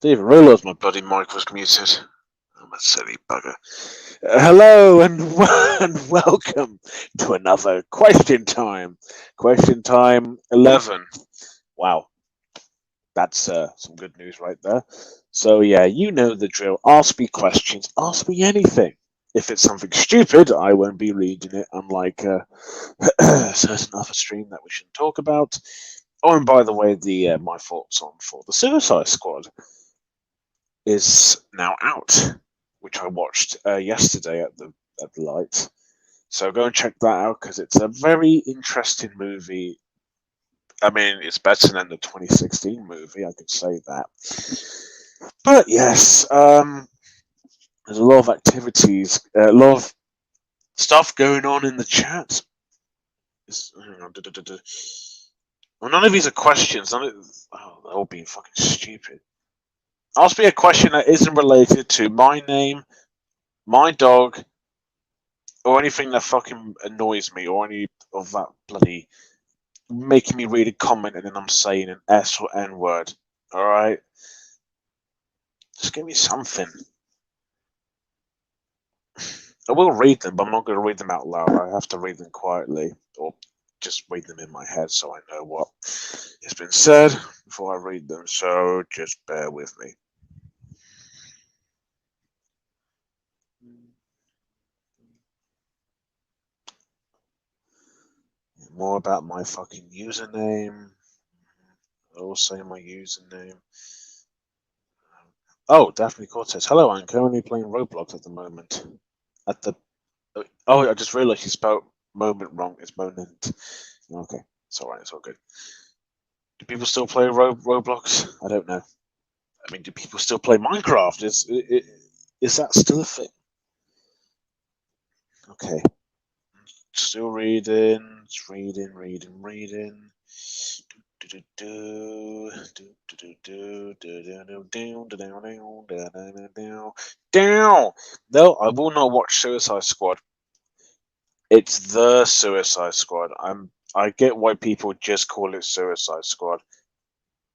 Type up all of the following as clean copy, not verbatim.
Didn't even realise my bloody mic was muted. I'm a silly bugger. Hello and, and welcome to another question time. Question time 11. Wow, that's some good news right there. So, yeah, you know the drill. Ask me questions, ask me anything. If it's something stupid, I won't be reading it, unlike a certain other stream that we shouldn't talk about. Oh, and by the way, the my thoughts on for the Suicide Squad is now out, which I watched yesterday at the light. So go and check that out because it's a very interesting movie. I mean, it's better than the 2016 movie, I could say that. But yes, there's a lot of activities, a lot of stuff going on in the chat. Well, none of these are questions. They're all being fucking stupid. Ask me a question that isn't related to my name, my dog, or anything that fucking annoys me, or any of that bloody making me read a comment and then I'm saying an S or N word. Alright? Just give me something. I will read them, but I'm not going to read them out loud. I have to read them quietly, or just read them in my head so I know what has been said before I read them, so just bear with me. More about my fucking username. I will say my username. Oh, Daphne Cortez. Hello, I'm currently playing Roblox at the moment. At the I just realised you spelled moment wrong. It's moment. Okay, it's alright. It's all good. Do people still play Roblox? I don't know. I mean, do people still play Minecraft? Is that still a thing? Okay. Still reading. It's reading. Down. No, I will not watch Suicide Squad. It's the Suicide Squad. I get why people just call it Suicide Squad.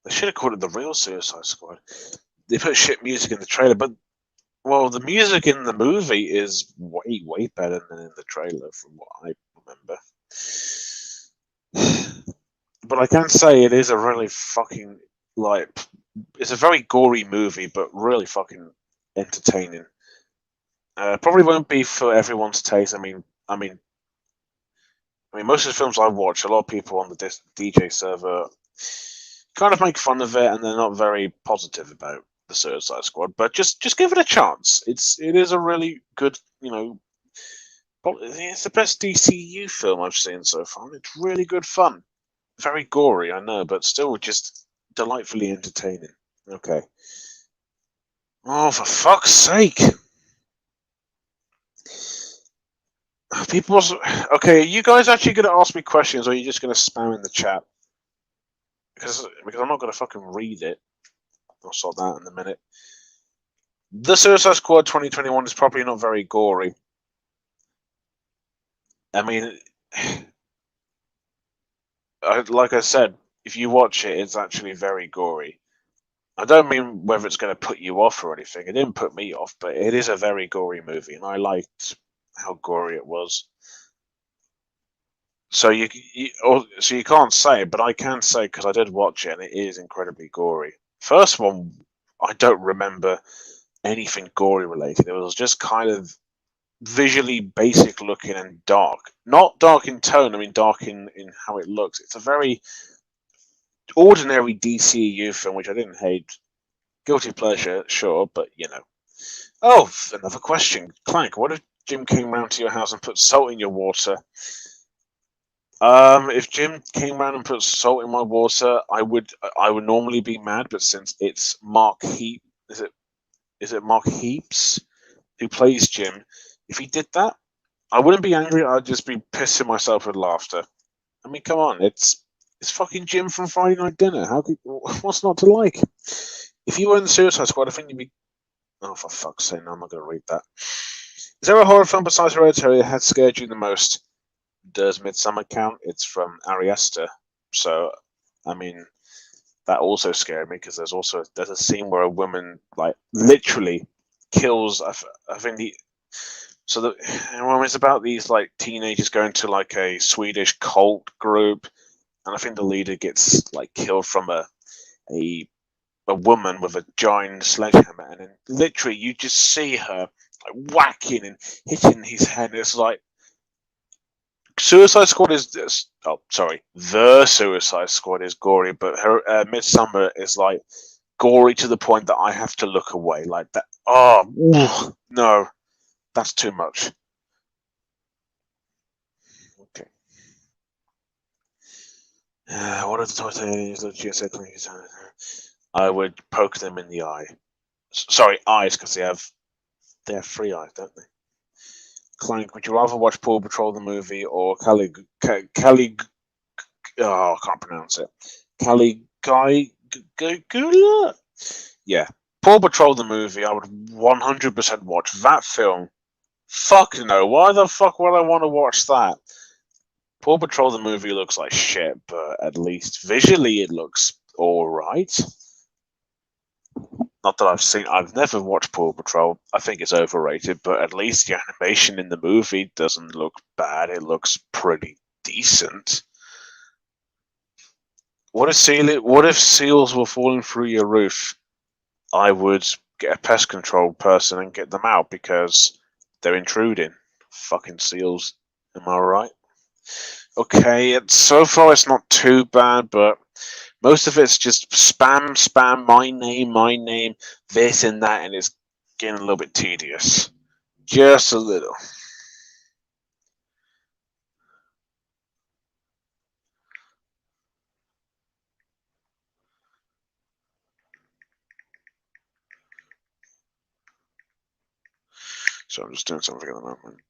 They should have called it the real Suicide Squad. They put shit music in the trailer, but well, the music in the movie is way better than in the trailer, from what I remember. But I can say it is a really fucking it's a very gory movie, but really fucking entertaining. Probably won't be for everyone's taste. I mean, most of the films I watch, a lot of people on the DJ server kind of make fun of it, and they're not very positive about the Suicide Squad. But just give it a chance. It is a really good, it's the best DCU film I've seen so far. It's really good fun, very gory, I know, but still just delightfully entertaining. Okay. Oh, for fuck's sake! People, okay, are you guys actually going to ask me questions, or are you just going to spam in the chat? Because I'm not going to fucking read it. I'll sort that in a minute. The Suicide Squad 2021 is probably not very gory. I mean, like I said, if you watch it, it's actually very gory. I don't mean whether it's going to put you off or anything. It didn't put me off, but it is a very gory movie, and I liked how gory it was. So you can't say, but I can say because I did watch it, and it is incredibly gory. First one, I don't remember anything gory related. It was just kind of visually basic looking and dark. Not dark in tone, I mean dark in how it looks. It's a very ordinary DCU film, which I didn't hate. Guilty pleasure, sure, but you know. Oh, another question. Clank, what if Jim came round to your house and put salt in your water? If Jim came round and put salt in my water, I would normally be mad, but since it's Mark Heap, is it Mark Heaps who plays Jim? If he did that, I wouldn't be angry. I'd just be pissing myself with laughter. I mean, come on, it's fucking Jim from Friday Night Dinner. What's not to like? If you were in the Suicide Squad, I think you'd be. Oh, for fuck's sake! No, I'm not going to read that. Is there a horror film besides Hereditary that had scared you the most? Does Midsummer count? It's from Ari Aster, so I mean, that also scared me because there's a scene where a woman like literally kills. I think it's about these like teenagers going to like a Swedish cult group, and I think the leader gets like killed from a woman with a giant sledgehammer, and then literally you just see her like whacking and hitting his head. It's like Suicide Squad is this. Oh, sorry, the Suicide Squad is gory, but her Midsummer is like gory to the point that I have to look away like that. Oh no, that's too much. Okay. What are the toys that GSA? I would poke them in the eye. Sorry, eyes, because they have 3 eyes, don't they? Clank, would you rather watch Paw Patrol the movie or Cali? Oh, I can't pronounce it. Caligula? Yeah, Paw Patrol the movie. I would 100% watch that film. Fuck no! Why the fuck would I want to watch that? Paw Patrol the movie looks like shit, but at least visually it looks all right. Not that I've never watched Paw Patrol. I think it's overrated, but at least the animation in the movie doesn't look bad. It looks pretty decent. What if seals were falling through your roof? I would get a pest control person and get them out because they're intruding. Fucking seals. Am I right? Okay, so far it's not too bad, but most of it's just spam, my name, this and that, and it's getting a little bit tedious. Just a little. So I'm just doing something at the moment.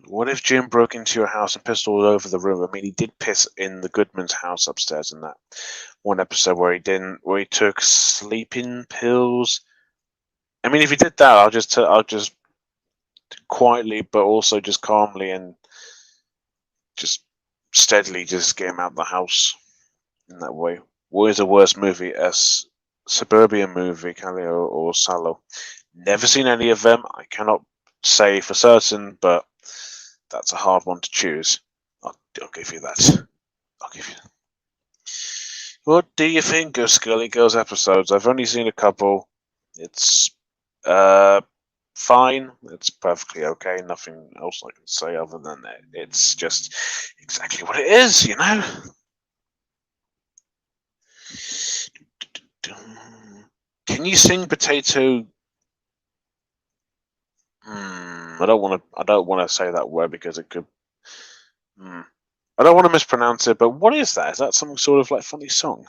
What if Jim broke into your house and pissed all over the room? I mean, he did piss in the Goodman's house upstairs in that one episode where he took sleeping pills. I mean, if he did that, I'll just quietly, but also just calmly and just steadily just get him out of the house in that way. What is the worst movie? A suburban movie, Calio or Sallow? Never seen any of them. I cannot say for certain, but that's a hard one to choose. I'll give you that. I'll give you that. What do you think of Scully Girls episodes? I've only seen a couple. It's fine. It's perfectly okay. Nothing else I can say other than that. It's just exactly what it is, you know? Can you sing Potato? I don't want to say that word because it could. I don't want to mispronounce it, but what is that? Is that some sort of like funny song?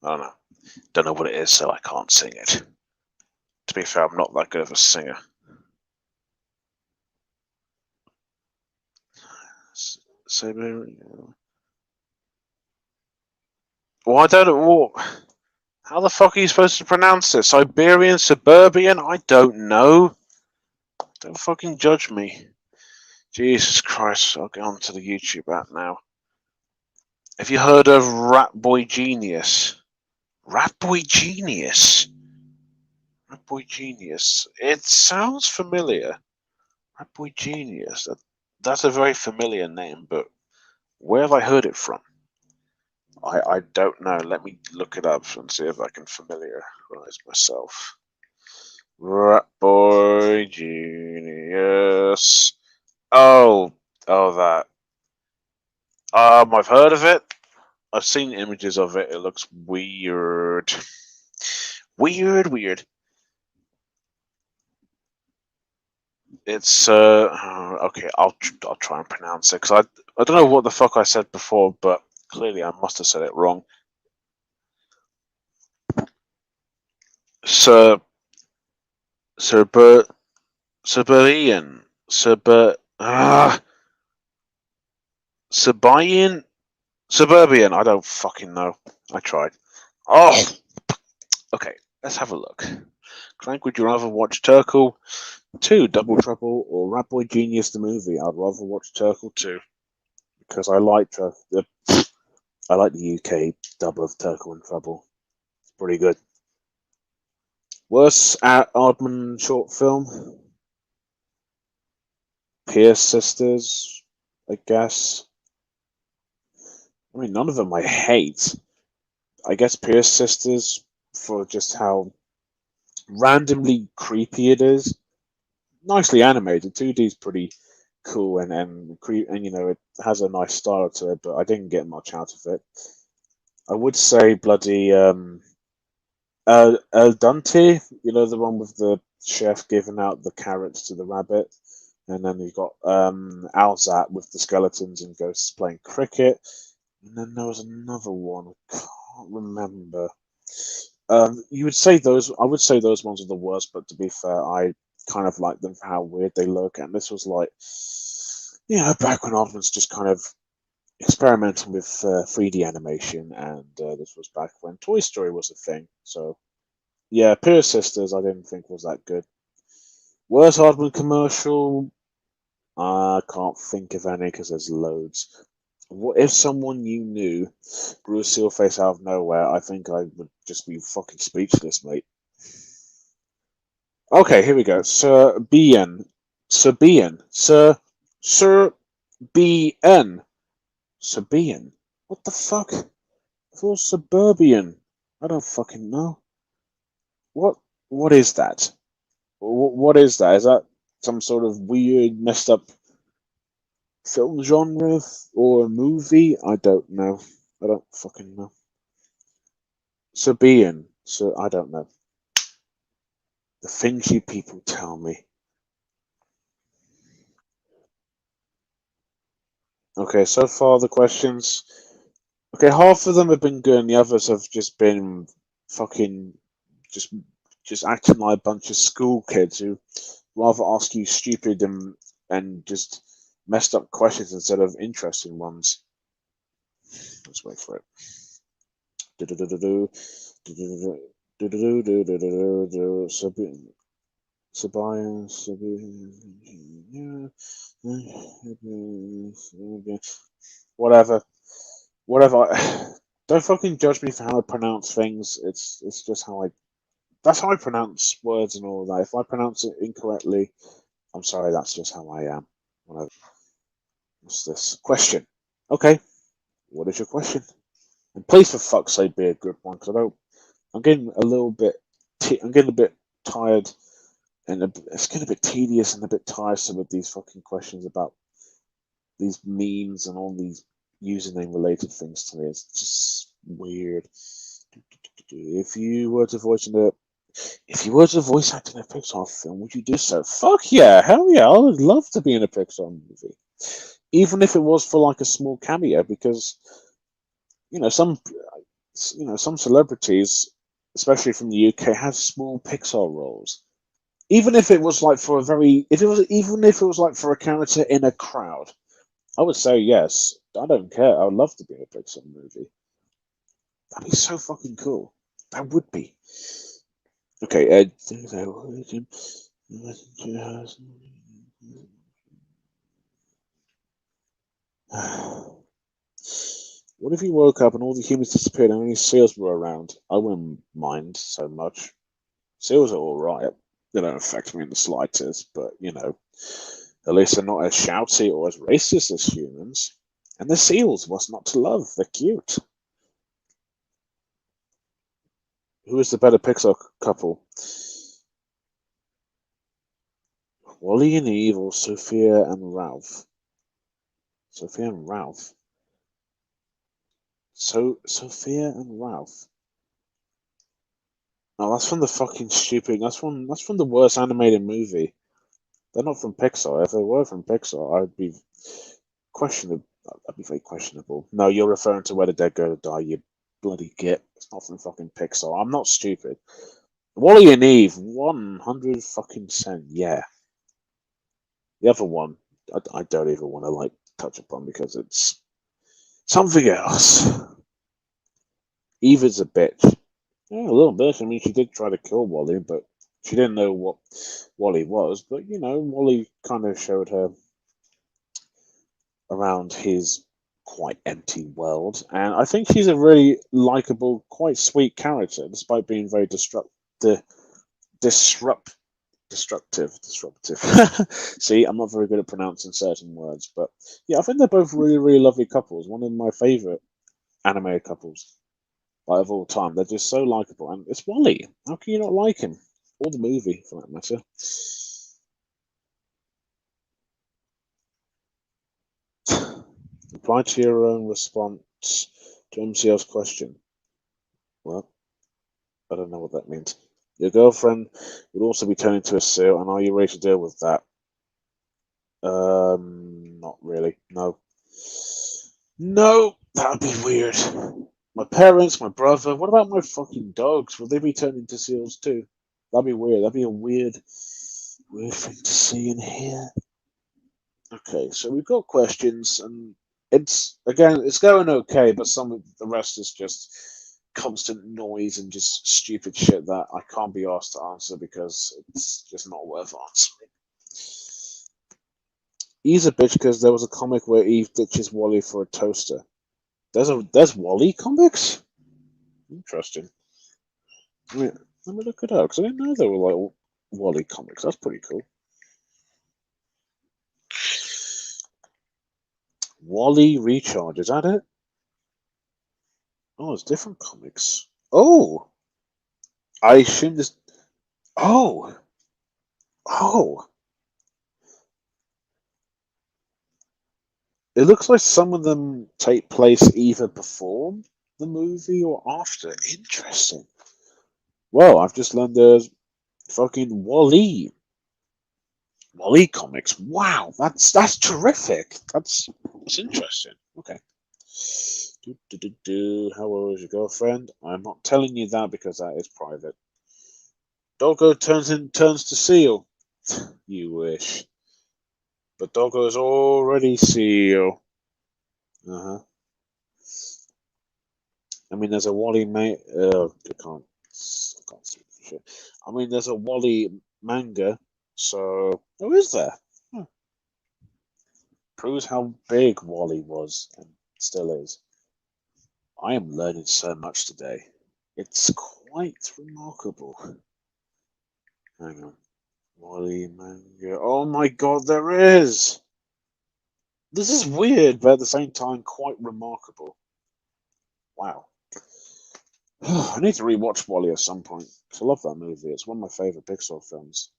I don't know. Don't know what it is, so I can't sing it. To be fair, I'm not that good of a singer. Well, I don't know. How the fuck are you supposed to pronounce it? Siberian, suburban? I don't know. Don't fucking judge me. Jesus Christ, I'll get onto the YouTube app now. Have you heard of Rat Boy Genius? Rat Boy Genius? Rat Boy Genius. It sounds familiar. Rat Boy Genius. That's a very familiar name, but where have I heard it from? I don't know. Let me look it up and see if I can familiarize myself. Rat Boy Genius. Oh, that. I've heard of it. I've seen images of it. It looks weird. Weird. It's okay. I'll try and pronounce it because I don't know what the fuck I said before, but clearly I must have said it wrong. Suburban. Suburban. I don't fucking know. I tried. Oh, okay. Let's have a look. Crank, would you rather watch Turkle 2, Double Trouble, or Rat Boy Genius the movie? I'd rather watch Turkle 2 because I like the UK dub of Turkle and Trouble. It's pretty good. Worst Aardman short film? Pierce Sisters, I guess. I mean, none of them I hate. I guess Pierce Sisters for just how randomly creepy it is. Nicely animated. 2D is pretty cool and it has a nice style to it, but I didn't get much out of it. I would say bloody El Dante, the one with the chef giving out the carrots to the rabbit, and then you got Alzat with the skeletons and ghosts playing cricket, and then there was another one I can't remember. You would say those. I would say those ones are the worst, but to be fair, I kind of like them for how weird they look. And this was like, back when Aardman's just kind of experimenting with 3D animation, and this was back when Toy Story was a thing. So, yeah, Pierce Sisters, I didn't think was that good. Worst Aardman commercial? I can't think of any because there's loads. What if someone you knew grew a seal face out of nowhere? I think I would just be fucking speechless, mate. Okay, here we go. Sir BN. Sir BN. Sir BN. Sir BN. What the fuck? I thought it was suburban. I don't fucking know. What what is that? What is that? Is that some sort of weird, messed up film genre or movie? I don't know. I don't fucking know. Sabian. So I don't know. The things you people tell me. Okay, so far the questions. Okay, half of them have been good, and the others have just been fucking just just acting like a bunch of school kids who rather ask you stupid and just messed up questions instead of interesting ones. Let's wait for it. Whatever, whatever. Don't fucking judge me for how I pronounce things. It's just how I. That's how I pronounce words and all that. If I pronounce it incorrectly, I'm sorry. That's just how I am. What's this question? Okay, what is your question? And please, for fuck's sake, be a good one, because I don't. I'm getting a little bit. I'm getting a bit tired, and it's getting a bit tedious and a bit tiresome with these fucking questions about these memes and all these username related things to me. It's just weird. If you were to voice act in a Pixar film, would you do so? Fuck yeah, hell yeah! I would love to be in a Pixar movie, even if it was for like a small cameo, because you know some some celebrities, especially from the UK, have small Pixar roles. Even if it was like for a very, if it was even if it was like for a character in a crowd, I would say yes. I don't care. I would love to be in a Pixar movie. That'd be so fucking cool. That would be. Okay, Ed. What if you woke up and all the humans disappeared and only seals were around? I wouldn't mind so much. Seals are alright. They don't affect me in the slightest, but at least they're not as shouty or as racist as humans. And the seals, what's not to love? They're cute. Who is the better Pixar couple? Wally and Eve or Sophia and Ralph? Sophia and Ralph. Sophia and Ralph. Oh, that's from the fucking stupid. That's from the worst animated movie. They're not from Pixar. If they were from Pixar, I'd be questionable. I'd be very questionable. No, you're referring to Where the Dead Go to Die. You bloody git. It's not from fucking Pixar. I'm not stupid. Wally and Eve, 100 fucking cent. Yeah. The other one, I don't even want to like touch upon because it's something else. Eve is a bitch. Yeah, a little bit. I mean, she did try to kill Wally, but she didn't know what Wally was. But Wally kind of showed her around his quite empty world, and I think she's a really likable, quite sweet character, despite being very di- disrupt, disruptive. See, I'm not very good at pronouncing certain words, but yeah, I think they're both really, really lovely couples. One of my favorite anime couples like, of all time. They're just so likable, and it's Wally. How can you not like him? Or the movie, for that matter. Reply to your own response to MCL's question. Well, I don't know what that means. Your girlfriend would also be turning to a seal, and are you ready to deal with that? Not really. No. No, that would be weird. My parents, my brother. What about my fucking dogs? Will they be turned into seals too? That'd be weird. That'd be a weird thing to see and hear. Okay, so we've got questions, and it's going okay, but some of the rest is just constant noise and just stupid shit that I can't be asked to answer because it's just not worth answering. Eve's a bitch because there was a comic where Eve ditches Wally for a toaster. There's Wally comics? Interesting. Let me look it up because I didn't know there were like Wally comics. That's pretty cool. Wally Recharge, is that it? Oh, it's different comics. Oh, I assume this. Oh, oh. It looks like some of them take place either before the movie or after. Interesting. Well, I've just learned there's fucking Wally comics. Wow, that's terrific. That's interesting. Okay. How old is your girlfriend? I'm not telling you that because that is private. Doggo turns to seal. You wish. But Doggo is already seal. Uh huh. I mean, there's a Wally mate. I can't see shit. I mean, there's a Wally manga. So, who is there? Hmm. Proves how big Wally was and still is. I am learning so much today. It's quite remarkable. Hang on. Wally manga. Oh my god, there is! This is weird, but at the same time, quite remarkable. Wow. I need to rewatch Wally at some point because I love that movie. It's one of my favorite Pixar films.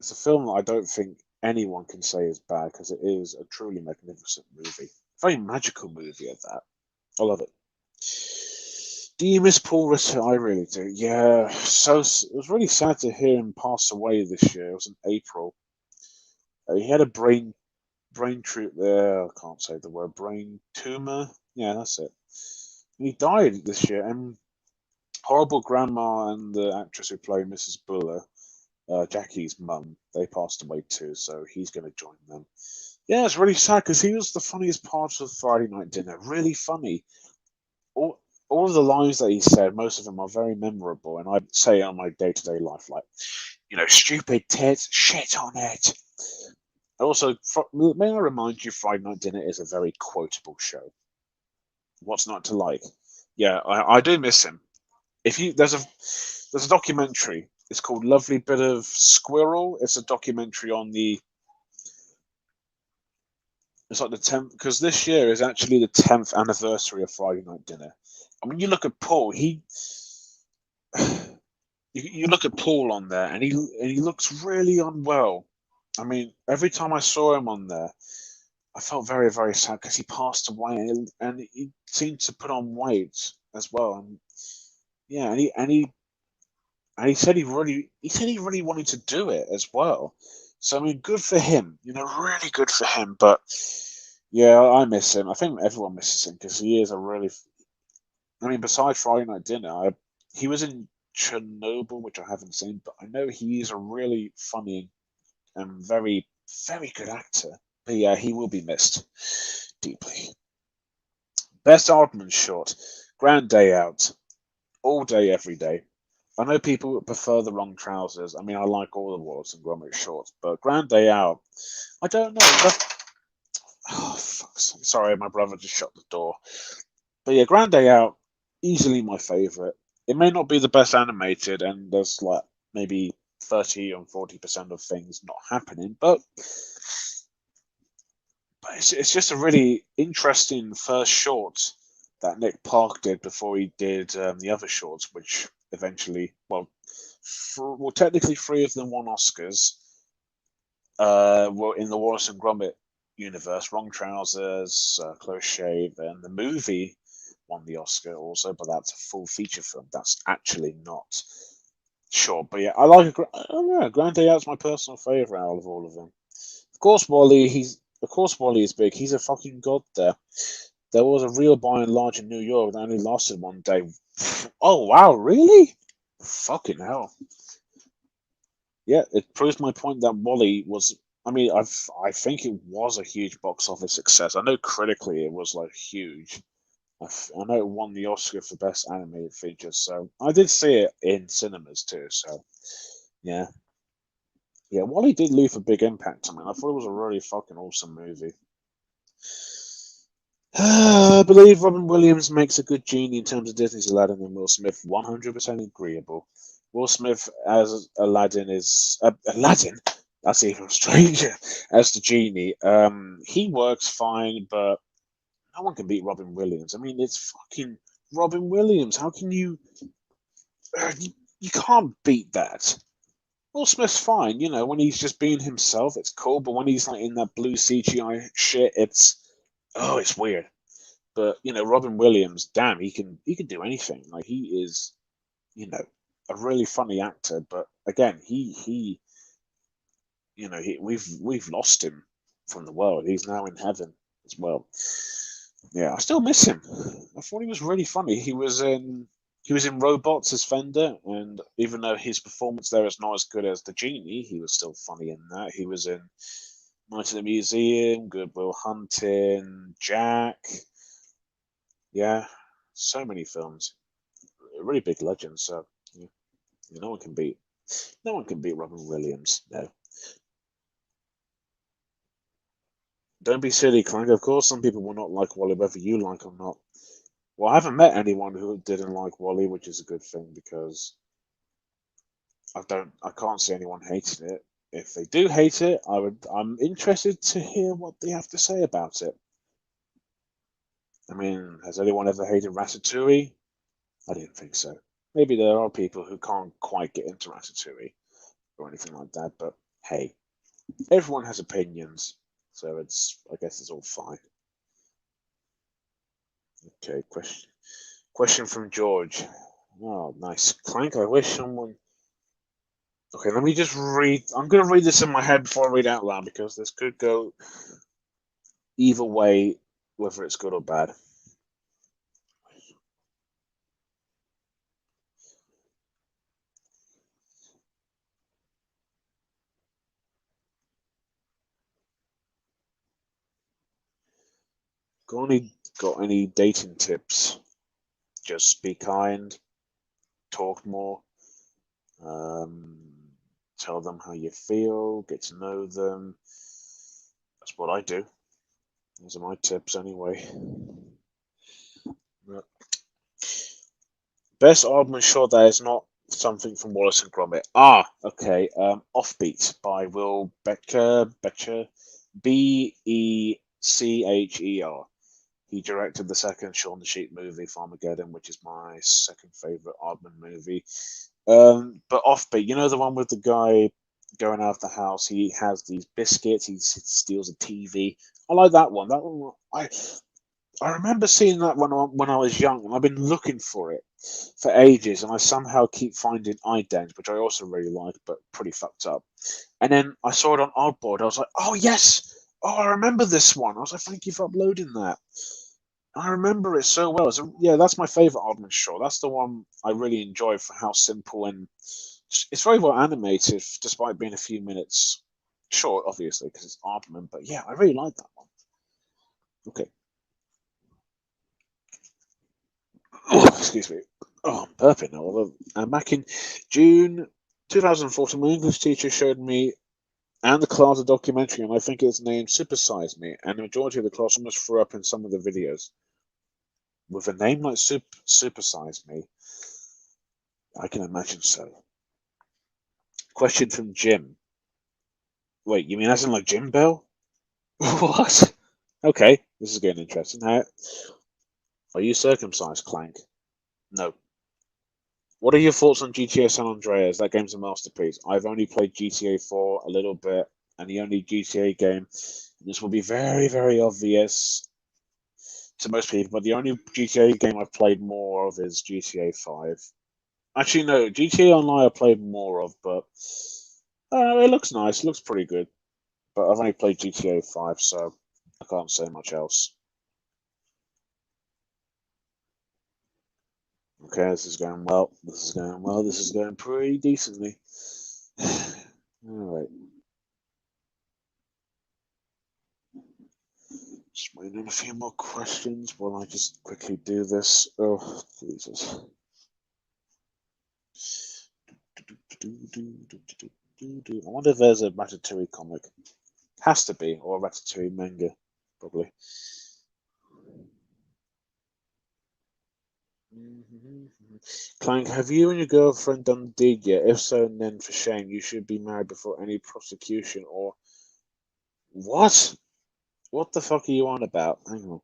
It's a film that I don't think anyone can say is bad because it is a truly magnificent movie. Very magical movie at that. I love it. Do you miss Paul Ritter? I really do. Yeah. It was really sad to hear him pass away this year. It was in April. He had a brain troop there. I can't say the word brain tumor. Yeah, that's it. And he died this year. And horrible grandma and the actress who played Mrs. Buller, Jackie's mum, they passed away too. So he's going to join them. Yeah, it's really sad because he was the funniest part of Friday Night Dinner. Really funny. All, all of the lines that he said, most of them are very memorable, and I'd say on my day-to-day life, like, stupid tits, shit on it. Also, may I remind you, Friday Night Dinner is a very quotable show. What's not to like? Yeah, I do miss him. If you there's a documentary. It's called Lovely Bit of Squirrel. It's a documentary on the It's like the 10th, because this year is actually the 10th anniversary of Friday Night Dinner. And when you look at Paul, you look at Paul on there, and he looks really unwell. I mean, every time I saw him on there, I felt very, very sad because he passed away, and he seemed to put on weight as well. And yeah, and he said he really wanted to do it as well. So I mean, good for him. Really good for him. But yeah, I miss him. I think everyone misses him because he is a really. I mean, besides Friday Night Dinner, he was in Chernobyl, which I haven't seen, but I know he's a really funny and very, very good actor. But yeah, he will be missed deeply. Best Aardman short. Grand Day Out. All day, every day. I know people prefer the long trousers. I mean, I like all the Wallace and Gromit shorts, but Grand Day Out, I don't know. Oh, fuck's sake. Sorry, my brother just shut the door. But yeah, Grand Day Out, easily my favorite. It may not be the best animated, and there's like maybe 30 or 40% of things not happening, but it's just a really interesting first short that Nick Park did before he did the other shorts, which eventually, well, technically three of them won Oscars. Were in the Wallace and Gromit universe, Wrong Trousers, Close Shave, and the movie won the Oscar also, but that's a full feature film. That's actually not short. But yeah, I like Grand Day Out's my personal favorite out of all of them. Of course Wally is big. He's a fucking god there. There was a real By and Large in New York that only lasted one day. Oh wow, really? Fucking hell. Yeah, it proves my point that Wally was. I mean, I think it was a huge box office success. I know critically it was like huge. I know it won the Oscar for Best Animated Feature, so I did see it in cinemas too. So yeah, yeah, Wally did leave a big impact on me. I thought it was a really fucking awesome movie. I believe Robin Williams makes a good genie in terms of Disney's Aladdin, and Will Smith 100% agreeable. Will Smith as Aladdin is Aladdin. That's even stranger as the genie. He works fine, but no one can beat Robin Williams. I mean, it's fucking Robin Williams. How can you can't beat that. Will Smith's fine, when he's just being himself, it's cool. But when he's like in that blue CGI shit, it's weird. But Robin Williams, damn, he can do anything. Like he is, you know, a really funny actor. But again, we've lost him from the world. He's now in heaven as well. Yeah, I still miss him. I thought he was really funny. He was in Robots as Fender, and even though his performance there is not as good as the genie, he was still funny in that. He was in Night at the Museum, Good Will Hunting, Jack. Yeah, so many films. A really big legend. So yeah, no one can beat Robin Williams. No, don't be silly, Clank. Of course, some people will not like Wally, whether you like or not. Well, I haven't met anyone who didn't like Wally, which is a good thing because I can't see anyone hating it. If they do hate it, I'm interested to hear what they have to say about it. I mean, has anyone ever hated Ratatouille? I didn't think so. Maybe there are people who can't quite get into Ratatouille or anything like that, but hey, everyone has opinions, so I guess it's all fine. Okay, question from George. Oh, nice. Clank, I wish someone. Okay, let me just read. I'm going to read this in my head before I read out loud because this could go either way, whether it's good or bad. Got any dating tips? Just be kind, talk more, um, tell them how you feel, get to know them. That's what I do. Those are my tips anyway. Best Aardman short that is not something from Wallace and Gromit. Ah, okay. Offbeat by Will Becher, Becher. He directed the second Shaun the Sheep movie, Farmageddon, which is my second favorite Aardman movie. But Offbeat, the one with the guy going out of the house. He has these biscuits. He steals a TV. I like that one. That one, I remember seeing that when I was young, and I've been looking for it for ages, and I somehow keep finding idents, which I also really like, but pretty fucked up. And then I saw it on Oddboard. I was like, oh yes, oh I remember this one. I was like, thank you for uploading that. I remember it so well. Yeah, that's my favorite Oddman short. That's the one I really enjoy for how simple and it's very well animated, despite being a few minutes short, obviously, because it's Aardman. But yeah, I really like that one. Okay. Oh, excuse me. Oh, burping now. Back in June 2014, my English teacher showed me and the class a documentary, and I think it's named Super Size Me, and the majority of the class almost threw up in some of the videos. With a name like Super Size Me, I can imagine so. Question from Jim. Wait, you mean as in like Jim Bell? What? Okay, this is getting interesting. Are you circumcised, Clank? No. What are your thoughts on GTA San Andreas? That game's a masterpiece. I've only played GTA 4 a little bit, and the only GTA game, this will be very, very obvious to most people, but the only GTA game I've played more of is GTA 5. Actually, no, GTA Online I played more of, but it looks nice. It looks pretty good. But I've only played GTA 5, so I can't say much else. Okay, this is going well. This is going well. This is going pretty decently. All right. Just waiting on a few more questions while I just quickly do this. Oh, Jesus. I wonder if there's a Ratatouille comic. Has to be, or a Ratatouille manga, probably. Clank, have you and your girlfriend done the deed yet? If so, then for shame, you should be married before any prosecution or. What? What the fuck are you on about? Hang on.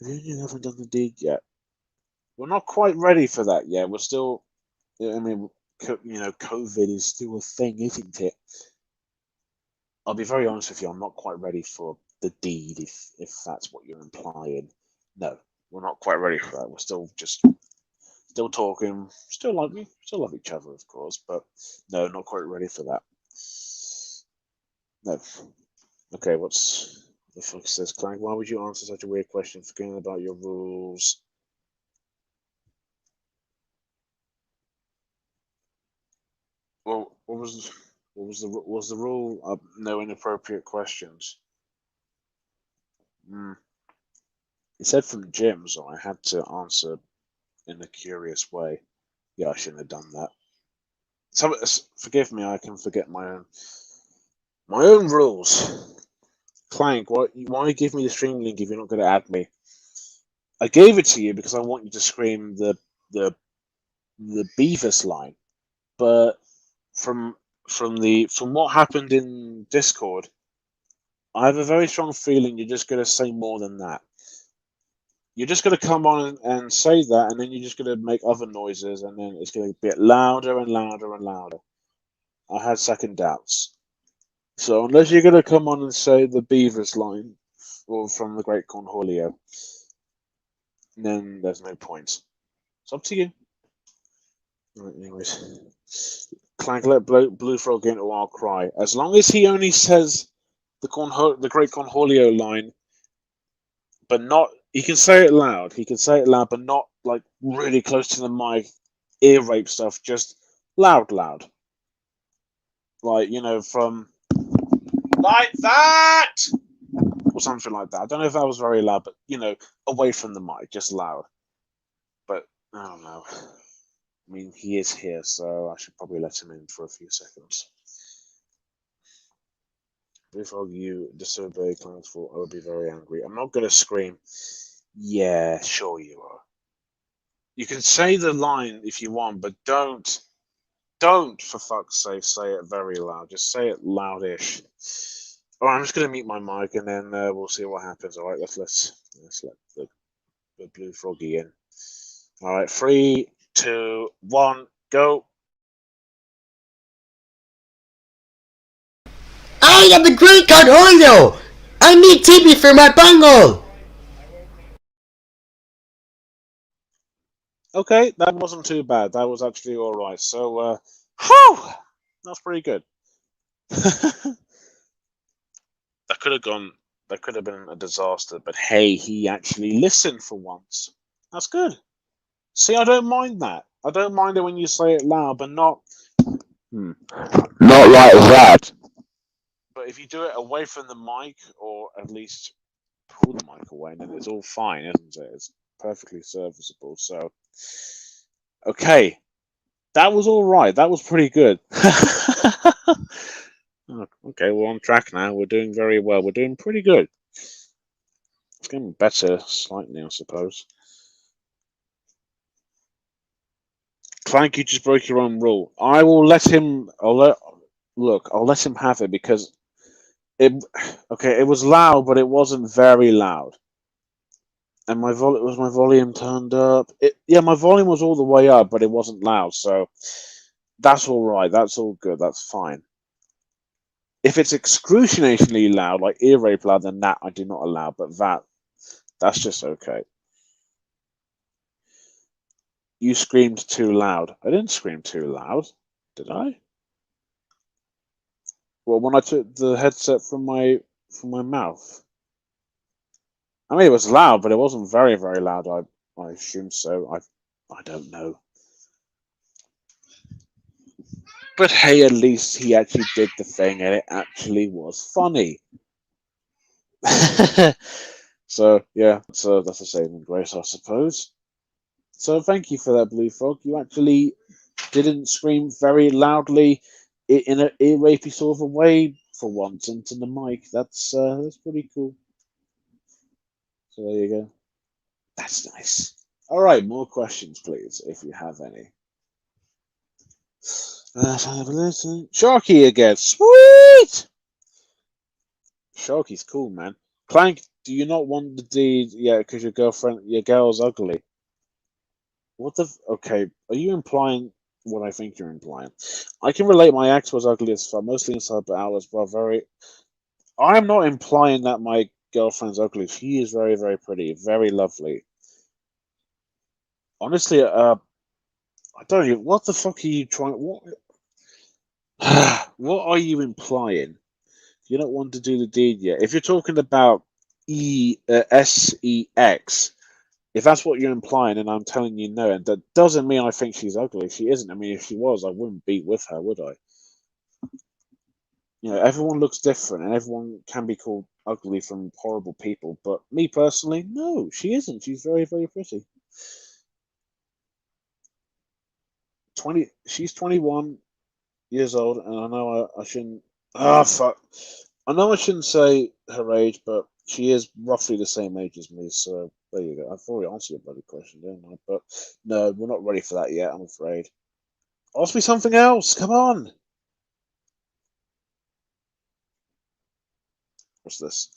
Have you and your girlfriend done the deed yet? We're not quite ready for that yet. We're still. I mean, COVID is still a thing, isn't it? I'll be very honest with you. I'm not quite ready for the deed, if that's what you're implying. No, we're not quite ready for that. We're still talking, still love each other, of course, but no, not quite ready for that. No. Okay, what's the fuck says Clank? Why would you answer such a weird question? Forgetting about your rules. Well, what was the rule? No inappropriate questions. It said from Jim, so I had to answer in a curious way. Yeah, I shouldn't have done that. So forgive me, I can forget my own rules. Clank, why give me the stream link if you're not going to add me? I gave it to you because I want you to scream the Beavis line, but from from what happened in Discord, I have a very strong feeling you're just going to say more than that. You're just going to come on and say that, and then you're just going to make other noises, and then it's going to get louder and louder and louder. I had second doubts. So unless you're going to come on and say the Beavers line or from the Great Cornholio, then there's no point. It's up to you. Right, anyways, Clank let Blue Frog into Wild Cry. As long as he only says the Great Cornholio line, but not. He can say it loud. He can say it loud, but not like really close to the mic, ear rape stuff. Just loud. Like from like that or something like that. I don't know if that was very loud, but away from the mic, just loud. But I don't know. I mean, he is here, so I should probably let him in for a few seconds. If you disobey Clarence Fault, I would be very angry. I'm not going to scream, yeah, sure you are. You can say the line if you want, but don't, for fuck's sake, say it very loud. Just say it loudish. All right, I'm just going to mute my mic, and then we'll see what happens. All right, let's let the blue froggy in. All right, 3, 2, 1, go. I am the Great Cornholio! I need Timmy for my bungle! Okay, that wasn't too bad. That was actually all right. So, whew, that's pretty good. that could have gone. That could have been a disaster. But hey, he actually listened for once. That's good. See, I don't mind that. I don't mind it when you say it loud, but not. Not like that. But if you do it away from the mic, or at least pull the mic away, then it's all fine, isn't it? It's perfectly serviceable. So, Okay, that was all right. That was pretty good. Oh, okay, we're on track now. We're doing very well. We're doing pretty good. It's getting better slightly, I suppose. Clank, you just broke your own rule. I will let him. I'll let him have it because it. Okay, it was loud, but it wasn't very loud. And my volume turned up. Yeah, my volume was all the way up, but it wasn't loud. So that's all right. That's all good. That's fine. If it's excruciatingly loud, like ear rape loud, then that I do not allow. But that's just okay. You screamed too loud. I didn't scream too loud, did I? Well, when I took the headset from my mouth. I mean, it was loud, but it wasn't very, very loud. I assume so. I don't know. But hey, at least he actually did the thing, and it actually was funny. So yeah, so that's a saving grace, I suppose. So thank you for that, Blue Frog. You actually didn't scream very loudly in an ear rapey sort of a way for once into the mic. That's pretty cool. So there you go. That's nice. All right, more questions, please, if you have any. Sharky again. Sweet! Sharky's cool, man. Clank, do you not want the deed? Yeah, because your girl's ugly. What the? Okay, are you implying what I think you're implying? I can relate. My ex was ugly as fuck, mostly inside, but out as well. Very. I'm not implying that my girlfriend's ugly. She is very, very pretty, very lovely. Honestly, I don't even. What the fuck are you trying? What? What are you implying? You don't want to do the deed yet. If you're talking about SEX, if that's what you're implying, and I'm telling you no, and that doesn't mean I think she's ugly. She isn't. I mean, if she was, I wouldn't be with her, would I? You know, everyone looks different, and everyone can be called ugly from horrible people. But me personally, no, she isn't. She's very, very pretty. 20. She's 21 years old, and I know I shouldn't. Ah, fuck. I know I shouldn't say her age, but she is roughly the same age as me. So there you go. I've already answered your bloody question, didn't I? But no, we're not ready for that yet. I'm afraid. Ask me something else. Come on. What's this?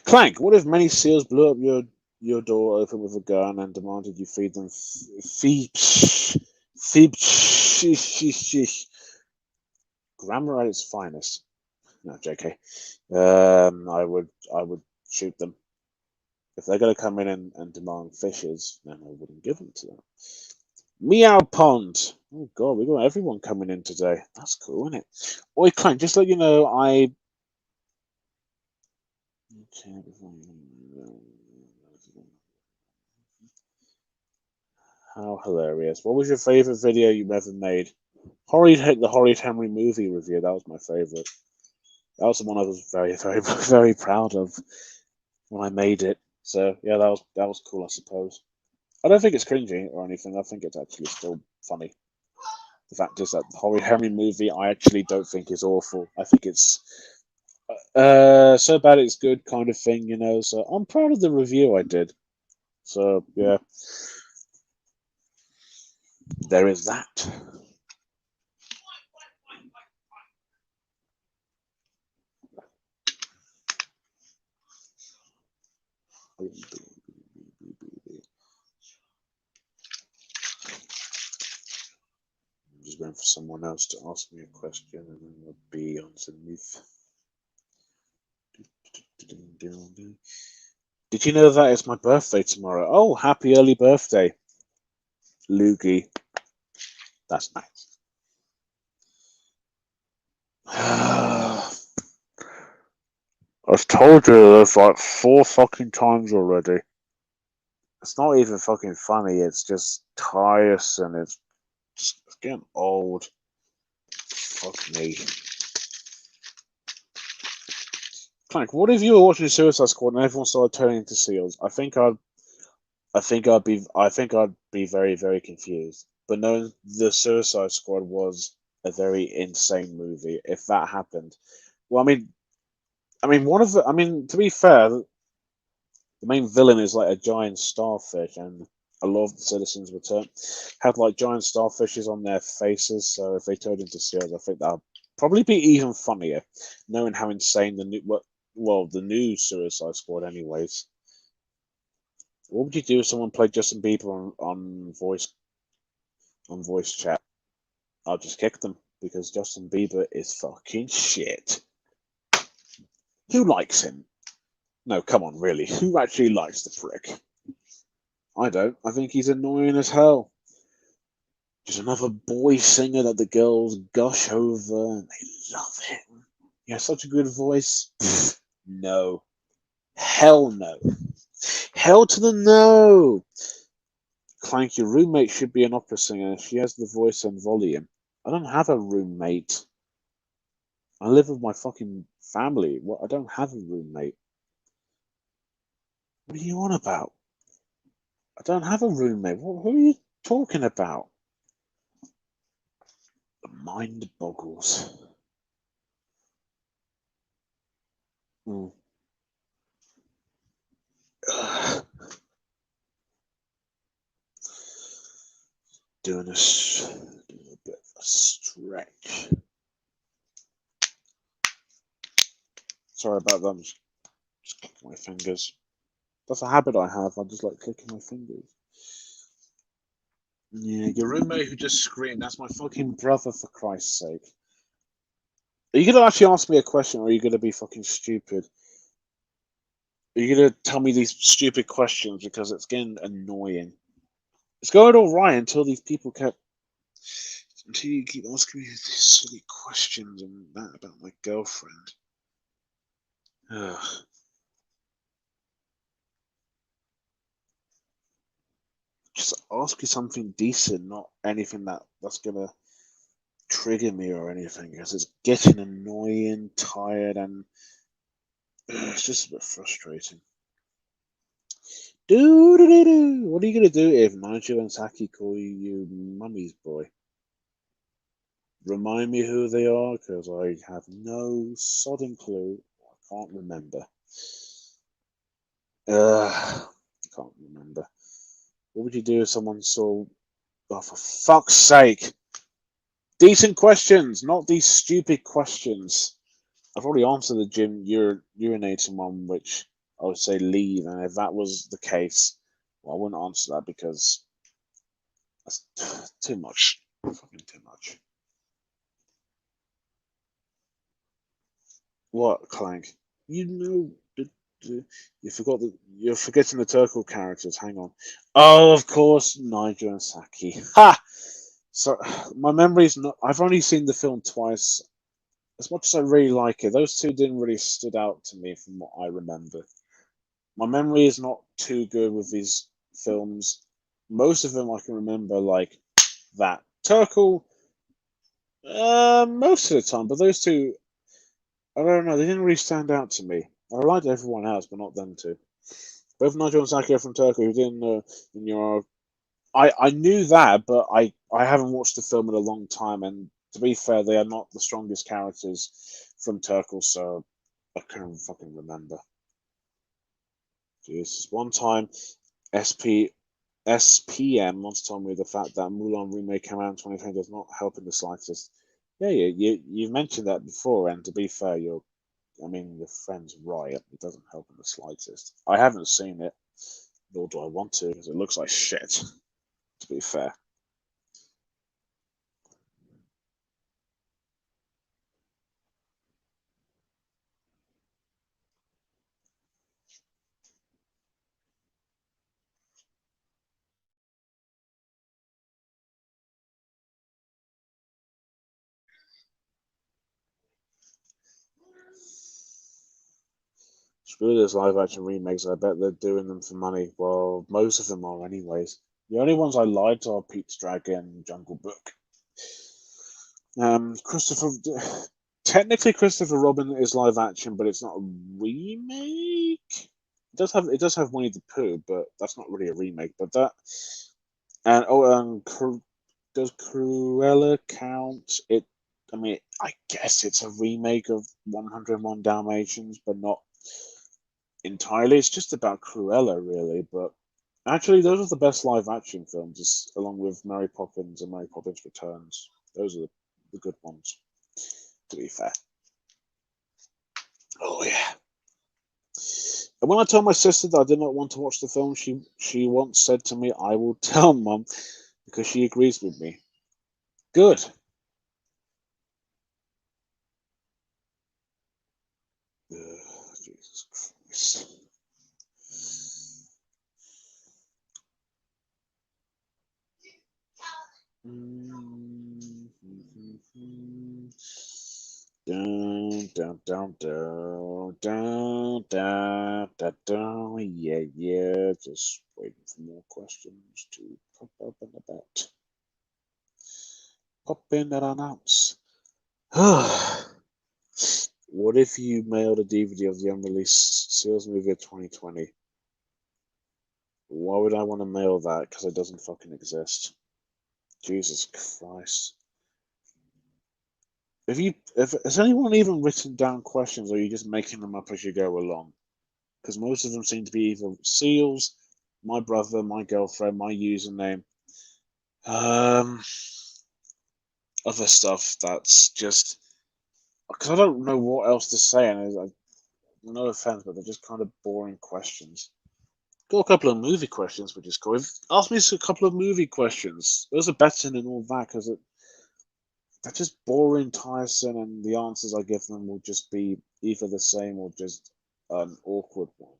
Clank. What if many seals blew up your door open with a gun and demanded you feed them? Feed. Grammar at its finest. No, JK. I would shoot them. If they're going to come in and demand fishes, then I wouldn't give them to them. Meow Pond. Oh god, we got everyone coming in today. That's cool, isn't it? Oi, Clank, just let you know, How hilarious. What was your favourite video you've ever made? The Horrid Henry movie review. That was my favourite. That was the one I was very, very, very proud of when I made it. So yeah, that was cool, I suppose. I don't think it's cringy or anything. I think it's actually still funny. The fact is that the Horrid Henry movie, I actually don't think is awful. I think it's so bad it's good kind of thing, you know. So I'm proud of the review I did. So yeah, there is that. I'm just waiting for someone else to ask me a question, and then we'll be underneath. Did you know that it's my birthday tomorrow? Oh, happy early birthday, Loogie. That's nice. I've told you this like 4 fucking times already. It's not even fucking funny. It's just tiresome. It's getting old. Fuck me. Clank, what if you were watching Suicide Squad and everyone started turning into seals? I think I'd I think I'd be very, very confused. But knowing the Suicide Squad was a very insane movie, if that happened, well, one of the, to be fair, the main villain is like a giant starfish, and a lot of the citizens had like giant starfishes on their faces. So if they turned into seals, I think that'd probably be even funnier, knowing how insane the new Suicide Squad, anyways. What would you do if someone played Justin Bieber on voice chat? I'll just kick them because Justin Bieber is fucking shit. Who likes him? No, come on, really. Who actually likes the prick? I don't. I think he's annoying as hell. Just another boy singer that the girls gush over and they love him. He has such a good voice. No. Hell no. Hell to the no! Clank, your roommate should be an opera singer. She has the voice and volume. I don't have a roommate. I live with my fucking family. What? I don't have a roommate. What are you on about? I don't have a roommate. Who are you talking about? The mind boggles. Mm. Doing a bit of a stretch. Sorry about that. I'm just clicking my fingers. That's a habit I have. I just like clicking my fingers. Yeah, your roommate who just screamed. That's my fucking brother, for Christ's sake. Are you gonna actually ask me a question, or are you gonna be fucking stupid? Are you gonna tell me these stupid questions because it's getting annoying? It's going all right until these people until you keep asking me these silly questions and that about my girlfriend. Ugh. Just ask you something decent, not anything that's gonna trigger me or anything, because it's getting annoying, tired, and it's just a bit frustrating. What are you gonna do if Nigel and Saki call you mummy's boy? Remind me who they are, because I have no sodding clue. I can't remember. I can't remember. What would you do if someone saw? Oh, for fuck's sake! Decent questions, not these stupid questions. I've already answered the gym urinating one, which I would say leave, and if that was the case, well, I wouldn't answer that because that's too much. Fucking too much. What, Clank? You know, you're forgetting the Turtle characters. Hang on. Oh, of course, Nigel and Saki. Ha! So my memory's not. I've only seen the film twice. As much as I really like it, those two didn't really stood out to me from what I remember. My memory is not too good with these films. Most of them I can remember like that. Turkle, most of the time, but those two, I don't know, they didn't really stand out to me. I liked everyone else, but not them two. Both Nigel and Saki are from Turkle, who didn't know in your. I knew that, but I haven't watched the film in a long time, and to be fair, they are not the strongest characters from Turkle, so I can't fucking remember. Jesus. One time, SP SPM wants to tell me the fact that Mulan remake came out in 2020 does not help in the slightest. Yeah, you've mentioned that before, and to be fair, your friend's right. It doesn't help in the slightest. I haven't seen it, nor do I want to, because it looks like shit. To be fair. Screw those live action remakes. I bet they're doing them for money. Well, most of them are, anyways. The only ones I liked are Pete's Dragon and Jungle Book. Christopher. Technically, Christopher Robin is live action, but it's not a remake. it does have Winnie the Pooh, but that's not really a remake. But that and does Cruella count? It. I mean, I guess it's a remake of 101 Dalmatians, but not entirely. It's just about Cruella, really. But actually, those are the best live action films, along with Mary Poppins and Mary Poppins Returns. Those are the good ones, to be fair. Oh yeah. And when I told my sister that I did not want to watch the film, she once said to me, "I will tell Mum," because she agrees with me. Good. Jesus Christ. Down, down, down, down, down, down, down, down. Yeah, yeah. Just waiting for more questions to pop up in the bat. Pop in and announce. What if you mailed a DVD of the unreleased Seals movie of 2020? Why would I want to mail that? Because it doesn't fucking exist. Jesus Christ. If has anyone even written down questions, or are you just making them up as you go along? Because most of them seem to be either Seals, my brother, my girlfriend, my username, um, other stuff that's just because I don't know what else to say, and no offense, but they're just kind of boring questions. Got a couple of movie questions, which is cool. Ask me a couple of movie questions. Those are better than all that because they're just boring, tiresome, and the answers I give them will just be either the same or just an awkward one.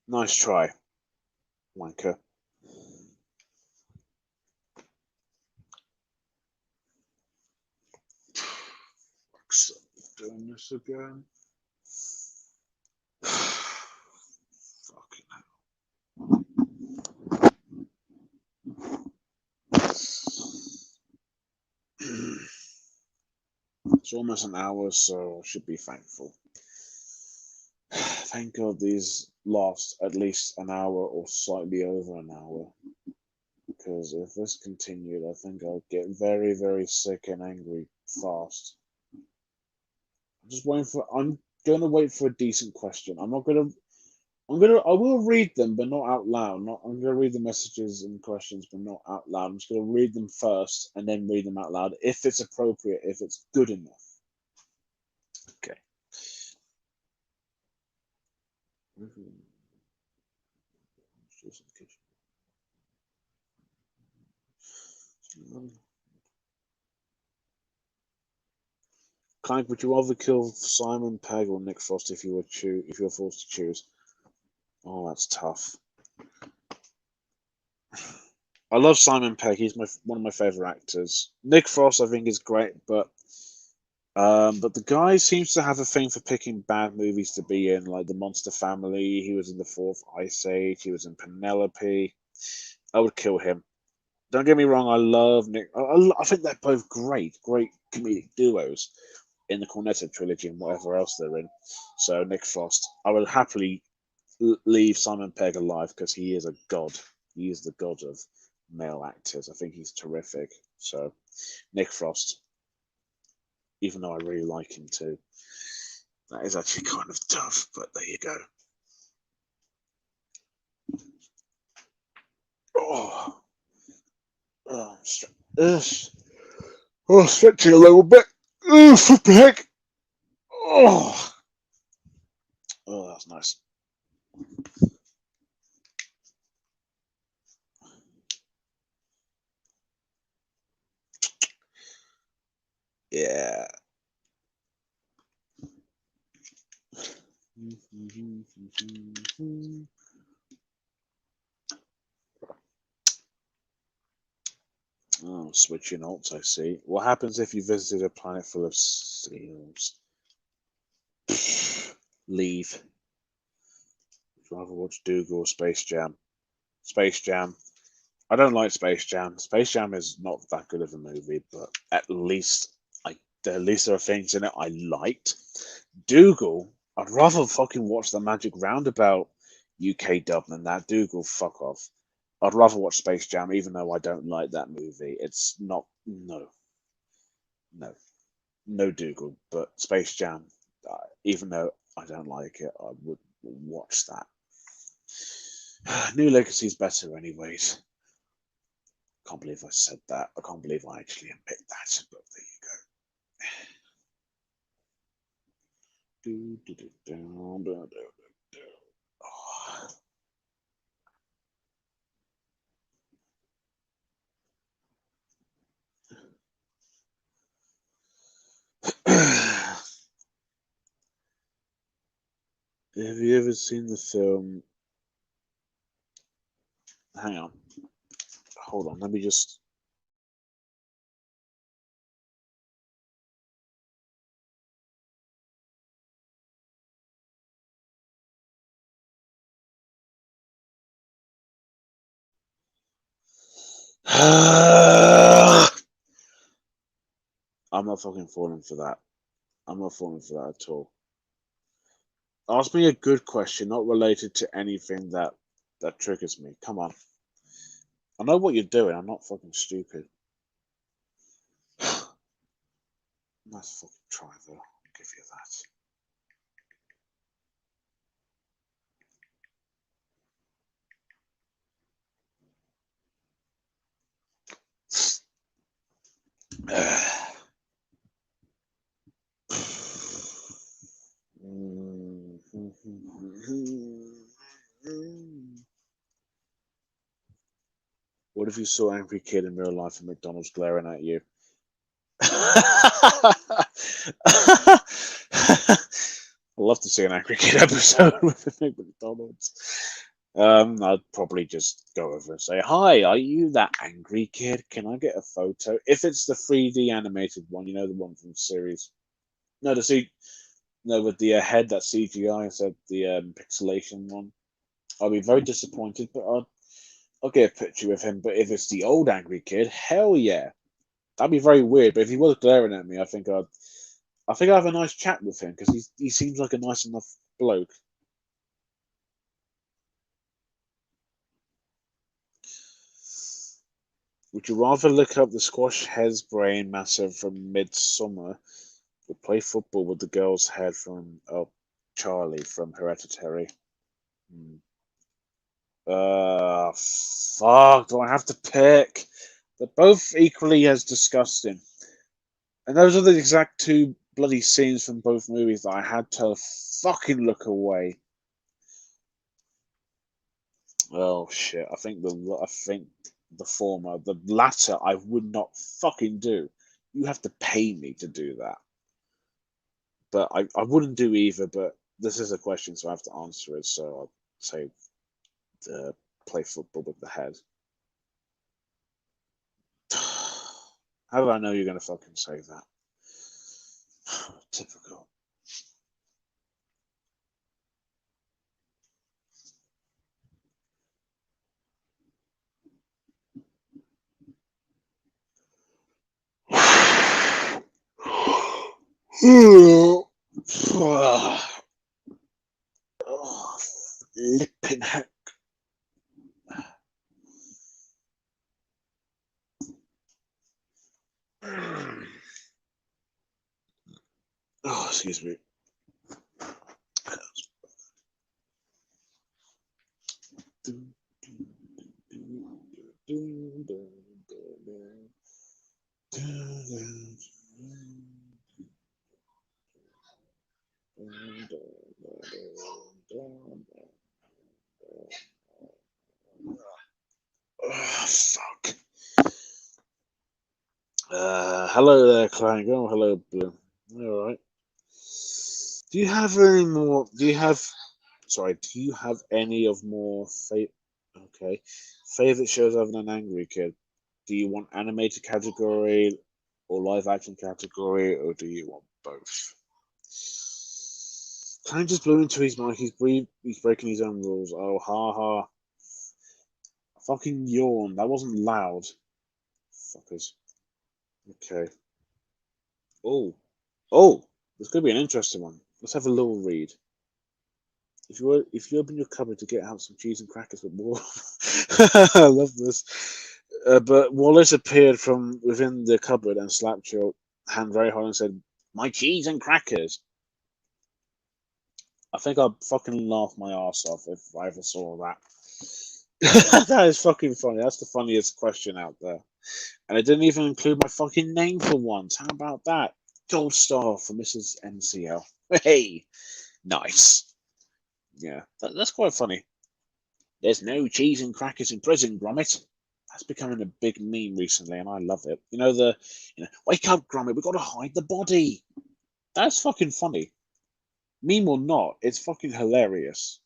Nice try, wanker. Doing this again. Fucking hell. It's almost an hour, so I should be thankful. Thank God these last at least an hour or slightly over an hour. Because if this continued, I think I'll get very, very sick and angry fast. I'm gonna wait for a decent question. I will read them, but not out loud. I'm gonna read the messages and questions, but not out loud. I'm just gonna read them first and then read them out loud if it's appropriate, if it's good enough. Okay. Kind, would you rather kill Simon Pegg or Nick Frost if you were forced to choose? Oh, that's tough. I love Simon Pegg. He's one of my favorite actors. Nick Frost, I think, is great, but the guy seems to have a thing for picking bad movies to be in, like The Monster Family. He was in The Fourth Ice Age. He was in Penelope. I would kill him. Don't get me wrong. I love Nick. I think they're both great comedic duos in the Cornetto trilogy and whatever else they're in. So Nick Frost, I would happily leave Simon Pegg alive because he is a god. He is the god of male actors. I think he's terrific. So Nick Frost, even though I really like him too. That is actually kind of tough, but there you go. Oh, oh, stretching a little bit. Oh, flipping heck. Oh, oh, that's nice. Yeah. Oh, switching alts, I see. What happens if you visited a planet full of seals? Leave. Would you rather watch Dougal or Space Jam? Space Jam. I don't like Space Jam. Space Jam is not that good of a movie, but at least there are things in it I liked. Dougal, I'd rather fucking watch the Magic Roundabout UK dub than that. Dougal, fuck off. I'd rather watch Space Jam, even though I don't like that movie. It's not, no, no Dougal, but Space Jam, even though I don't like it, I would watch that. New Legacy's better, anyways. Can't believe I said that. I can't believe I actually admit that, but there you go. Oh. Have you ever seen the film? Hang on. Hold on. Let me just. I'm not fucking falling for that. I'm not falling for that at all. Ask me a good question, not related to anything that triggers me. Come on. I know what you're doing. I'm not fucking stupid. Nice fucking try, though. I'll give you that. What if you saw Angry Kid in real life at McDonald's glaring at you? I'd love to see an Angry Kid episode with a McDonald's. I'd probably just go over and say, "Hi, are you that angry kid? Can I get a photo?" If it's the 3D animated one, you know, the one from the series. No, no, with the head that CGI instead the pixelation one. I'll be very disappointed, but I'll get a picture with him. But if it's the old angry kid, hell yeah, that'd be very weird. But if he was glaring at me, I think I'd have a nice chat with him because he seems like a nice enough bloke. Would you rather look up the squash head's brain matter from Midsummer or play football with the girl's head from Charlie from Hereditary? Hmm. Fuck, do I have to pick? They're both equally as disgusting. And those are the exact two bloody scenes from both movies that I had to fucking look away. Oh shit! I think the former, the latter, I would not fucking do. You have to pay me to do that. But I wouldn't do either. But this is a question, so I have to answer it. So I'll say play football with the head. How did I know you're gonna fucking say that? Typical. Lippin' heck. Oh, excuse me. Oh, fuck. Hello there, Clango. Hello, Blue. All right. Do you have any more? Do you have? Sorry. Do you have any of more? Okay. Favorite shows other than Angry Kid. Do you want animated category or live action category, or do you want both? Clang just blew into his mic. He's breathing his own rules. Oh, ha ha. Fucking yawn. That wasn't loud. Fuckers. Okay. Oh. Oh! This could be an interesting one. Let's have a little read. If you open your cupboard to get out some cheese and crackers with more, I love this. But Wallace appeared from within the cupboard and slapped your hand very hard and said, "My cheese and crackers." I think I'd fucking laugh my ass off if I ever saw that. That is fucking funny. That's the funniest question out there. And it didn't even include my fucking name for once. How about that? Gold star for Mrs. NCL. Hey, nice. Yeah, that's quite funny. There's no cheese and crackers in prison, Gromit. That's becoming a big meme recently, and I love it. Wake up, Gromit. We've got to hide the body. That's fucking funny. Meme or not, it's fucking hilarious.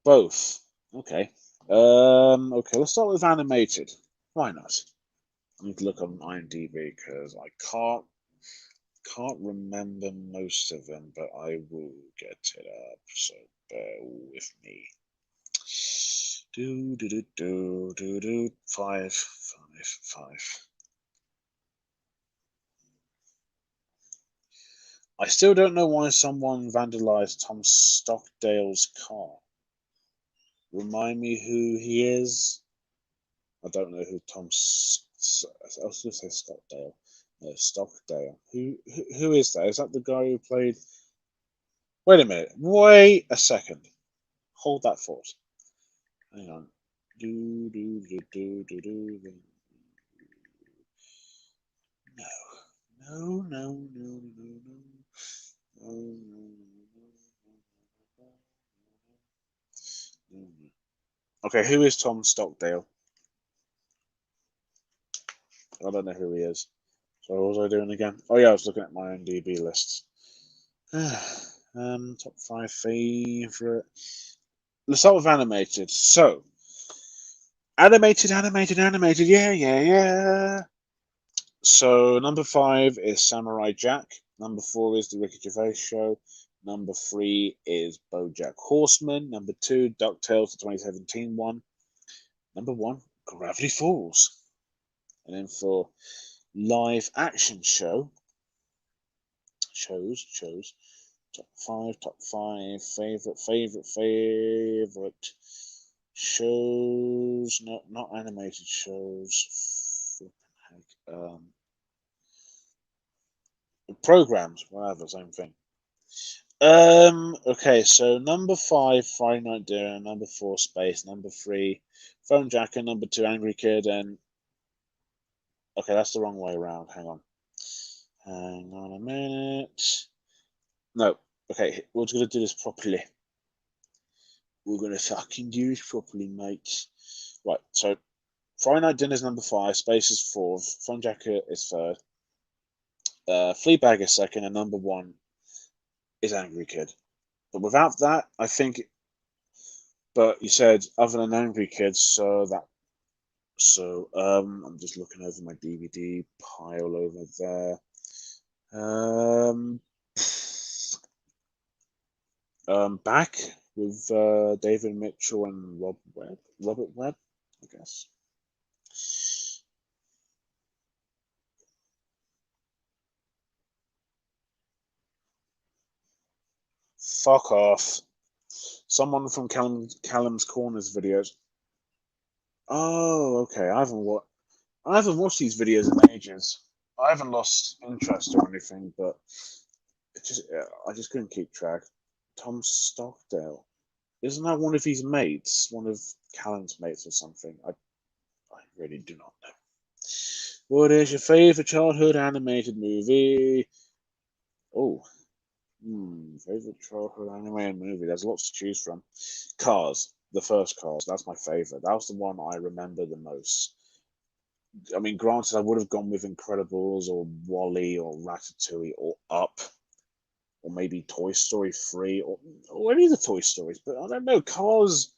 Both. Okay. Okay, let's start with animated. Why not? I need to look on IMDb because I can't remember most of them, but I will get it up. So bear with me. Do 5. I still don't know why someone vandalized Tom Stockdale's car. Remind me who he is. I don't know who Tom. I was going to say Stockdale. No, Stockdale. Who is that? Is that the guy who played? Wait a minute. Wait a second. Hold that thought. Hang on. No. Okay, who is Tom Stockdale? I don't know who he is. So what was I doing again? Oh yeah, I was looking at my IMDb lists. Top 5 favorite. Let's start with animated. So, animated. Yeah. So number 5 is Samurai Jack. Number 4 is The Ricky Gervais Show. Number 3 is BoJack Horseman. Number 2, DuckTales, the 2017 one. Number 1, Gravity Falls. And then for live action shows. Top 5 favorite shows. Not animated shows. Programs, whatever, same thing. Okay, so number 5, Friday Night Dinner. Number 4, Space. Number 3, Phone Jacker. Number 2, Angry Kid. And okay, that's the wrong way around. Hang on a minute. No, okay, we're just gonna do this properly. We're gonna fucking do this properly, mate. Right, so Friday Night Dinner is number 5, Space is 4th, Phone Jacker is 3rd, Fleabag is 2nd, and number 1 is Angry Kid. But without that, I think. But you said other than Angry Kids, so I'm just looking over my DVD pile over there. Back with David Mitchell and Robert Webb, I guess. Fuck off. Someone from Callum's Corners videos. Oh, okay. I haven't watched these videos in ages. I haven't lost interest or anything, but I just couldn't keep track. Tom Stockdale. Isn't that one of his mates? One of Callum's mates or something? I really do not know. What is your favorite childhood animated movie? Oh, favorite childhood animated movie. There's lots to choose from. Cars, the first Cars. That's my favorite. That was the one I remember the most. I mean, granted, I would have gone with Incredibles or WALL-E or Ratatouille or Up, or maybe Toy Story 3 or any of the Toy Stories. But I don't know. Cars,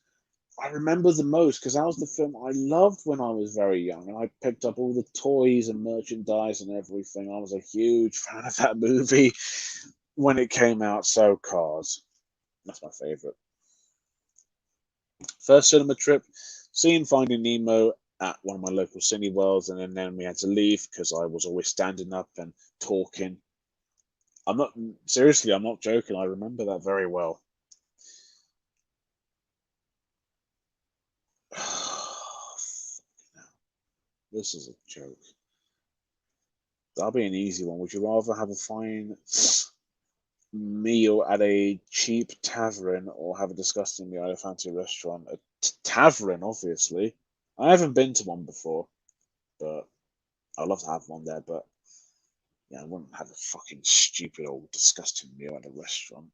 I remember the most because that was the film I loved when I was very young, and I picked up all the toys and merchandise and everything. I was a huge fan of that movie when it came out. So Cars, that's my favorite. First cinema trip. seen Finding Nemo at one of my local Cineworlds, and then we had to leave because I was always standing up and talking. I'm not seriously, I'm not joking. I remember that very well. This is a joke. That'll be an easy one. Would you rather have a fine meal at a cheap tavern or have a disgusting meal at a fancy restaurant? A tavern, obviously. I haven't been to one before, but I'd love to have one there. But yeah, I wouldn't have a fucking stupid old disgusting meal at a restaurant.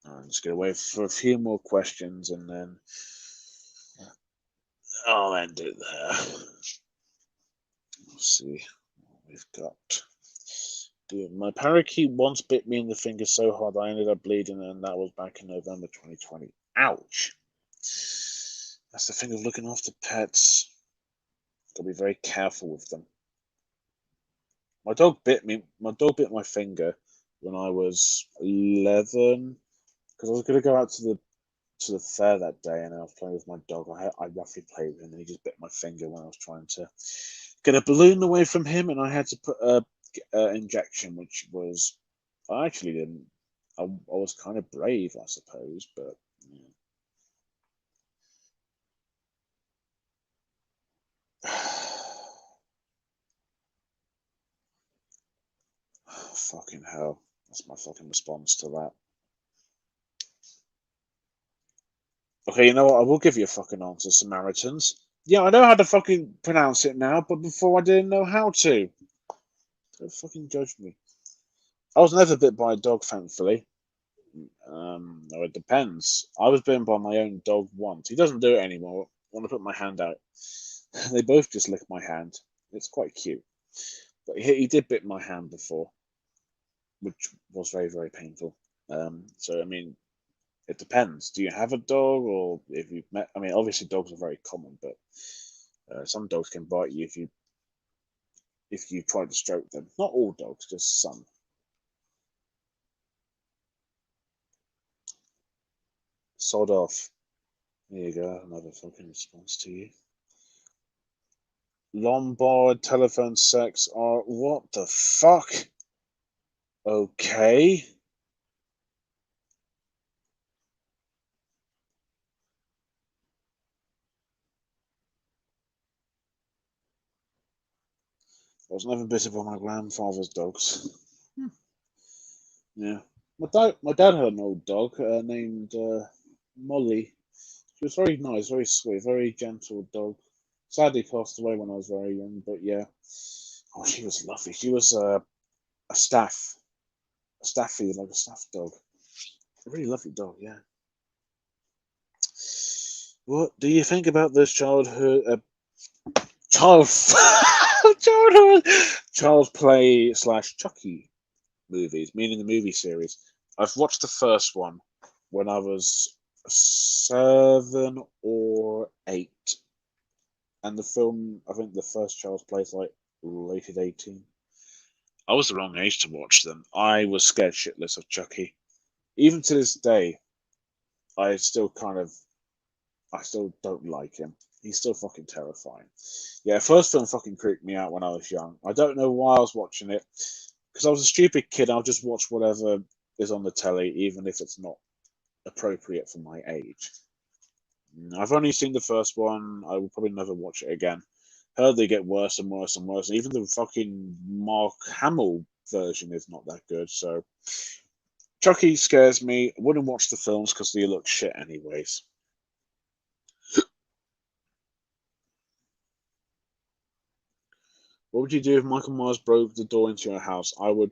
I'm just gonna wait for a few more questions and then I'll end it there. Let's see what we've got. Dude, my parakeet once bit me in the finger so hard I ended up bleeding, and that was back in November 2020. Ouch! That's the thing of looking after pets. Gotta be very careful with them. My dog bit me. My dog bit my finger when I was 11 because I was gonna go out to the fair that day, and I was playing with my dog. I roughly played with him, and he just bit my finger when I was trying to get a balloon away from him, and I had to put a injection, which was I actually didn't. I was kind of brave, I suppose, but yeah. Fucking hell, that's my fucking response to that. Okay, you know what? I will give you a fucking answer, Samaritans. Yeah, I know how to fucking pronounce it now, but before I didn't know how to. Don't fucking judge me. I was never bit by a dog, thankfully. No, it depends. I was bitten by my own dog once. He doesn't do it anymore. When I put my hand out, they both just lick my hand. It's quite cute. But he did bit my hand before, which was very, very painful. So, I mean, it depends. Do you have a dog, or if you've met? I mean, obviously, dogs are very common, but some dogs can bite you if you try to stroke them. Not all dogs, just some. Sod off. There you go. Another fucking response to you. Lombard telephone sex are what the fuck? Okay. I was never bitten by my grandfather's dogs. Yeah. My dad had an old dog named Molly. She was very nice, very sweet, very gentle dog. Sadly passed away when I was very young, but yeah. Oh, she was lovely. She was a staffy, like a staff dog. A really lovely dog, yeah. What do you think about this child childhood child's play slash Chucky movies, meaning the movie series? I've watched the first one when I was 7 or 8, and the film, I think the first Child's Play is like rated 18. I was the wrong age to watch them. I was scared shitless of Chucky. Even to this day, I still kind of, I still don't like him. He's still fucking terrifying. Yeah, first film fucking creeped me out when I was young. I don't know why I was watching it because I was a stupid kid. I'll just watch whatever is on the telly, even if it's not appropriate for my age. I've only seen the first one. I will probably never watch it again. Heard they get worse and worse and worse. Even the fucking Mark Hamill version is not that good. So Chucky scares me. I wouldn't watch the films because they look shit anyways. What would you do if Michael Myers broke the door into your house? I would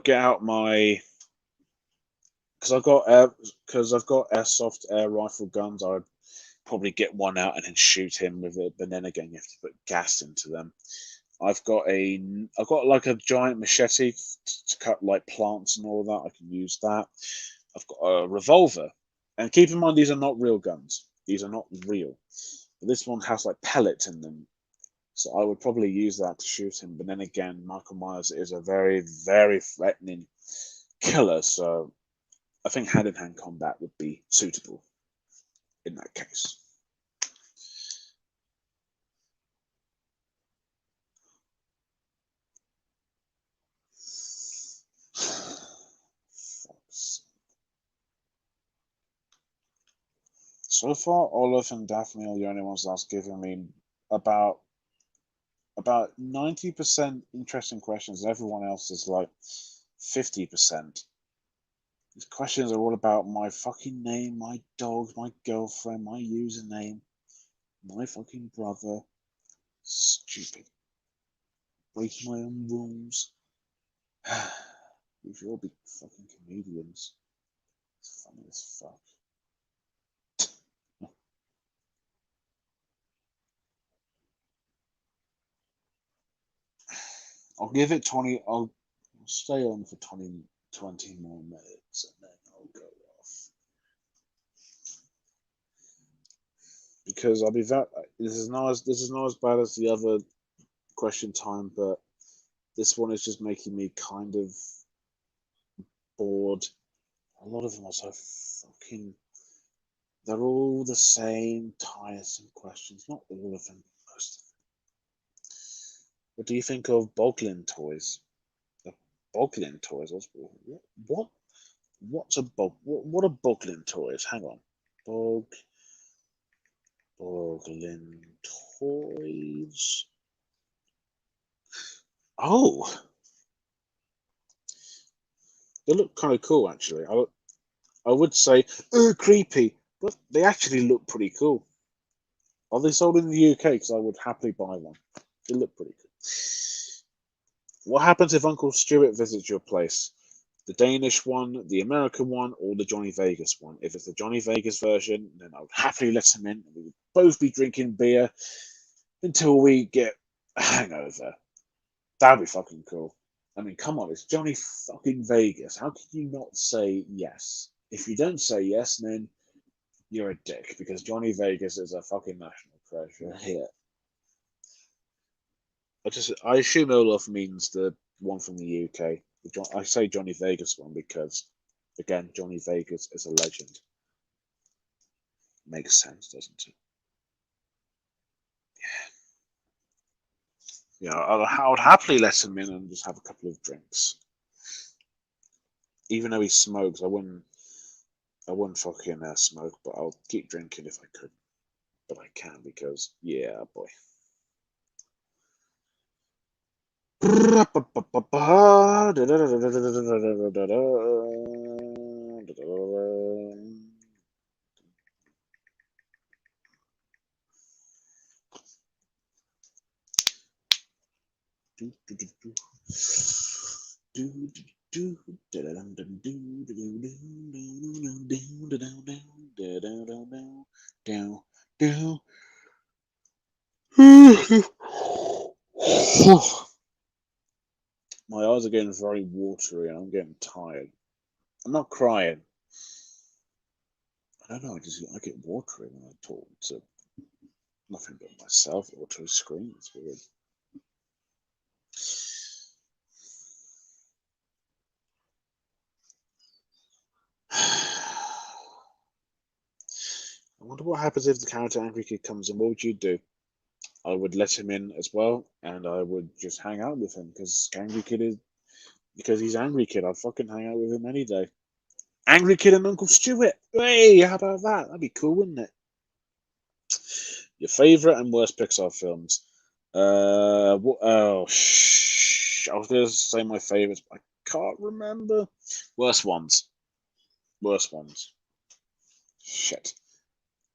get out my because I've got airsoft air rifle guns. I would probably get one out and then shoot him with it. But then again, you have to put gas into them. I've got like a giant machete to cut like plants and all that. I can use that. I've got a revolver, and keep in mind these are not real guns. These are not real. This one has like pellets in them, so I would probably use that to shoot him. But then again, Michael Myers is a very, very threatening killer, so I think hand-in-hand combat would be suitable. in that case. So far, Olaf and Daphne are the only ones that's given me about 90% interesting questions. Everyone else is like 50%. These questions are all about my fucking name, my dog, my girlfriend, my username, my fucking brother. Stupid. Breaking my own rules. We should all be fucking comedians. It's funny as fuck. I'll give it 20. I'll stay on for 20 more minutes and then I'll go off. Because I'll be that. This is not as bad as the other question time, but this one is just making me kind of bored. A lot of them are so fucking. They're all the same tiresome questions. Not all of them, most of them. What do you think of Boglin toys? The Boglin toys? What's a Bog? What are Boglin toys? Hang on. Boglin toys. Oh, they look kind of cool actually. I would say creepy, but they actually look pretty cool. Are they sold in the UK? Because I would happily buy one. They look pretty cool. What happens if Uncle Stuart visits your place? The Danish one, the American one, or the Johnny Vegas one? If it's the Johnny Vegas version, then I would happily let him in. We would both be drinking beer until we get a hangover. That'd be fucking cool. I mean, come on, it's Johnny fucking Vegas. How can you not say yes? If you don't say yes, then you're a dick, because Johnny Vegas is a fucking national treasure here. I assume Olaf means the one from the UK. I say Johnny Vegas one because, again, Johnny Vegas is a legend. Makes sense, doesn't it? Yeah. I would happily let him in and just have a couple of drinks. Even though he smokes, I wouldn't fucking smoke, but I'll keep drinking if I could. But I can because, yeah, boy. My eyes are getting very watery and I'm getting tired. I'm not crying. I don't know, I get watery when I talk to nothing but myself or to a screen. It's weird. I wonder what happens if the character Angry Kid comes in. What would you do? I would let him in as well, and I would just hang out with him because he's Angry Kid. I'd fucking hang out with him any day. Angry Kid and Uncle Stuart. Hey, how about that? That'd be cool, wouldn't it? Your favorite and worst Pixar films? I was gonna say my favorites, but I can't remember. Worst ones. Worst ones. Shit.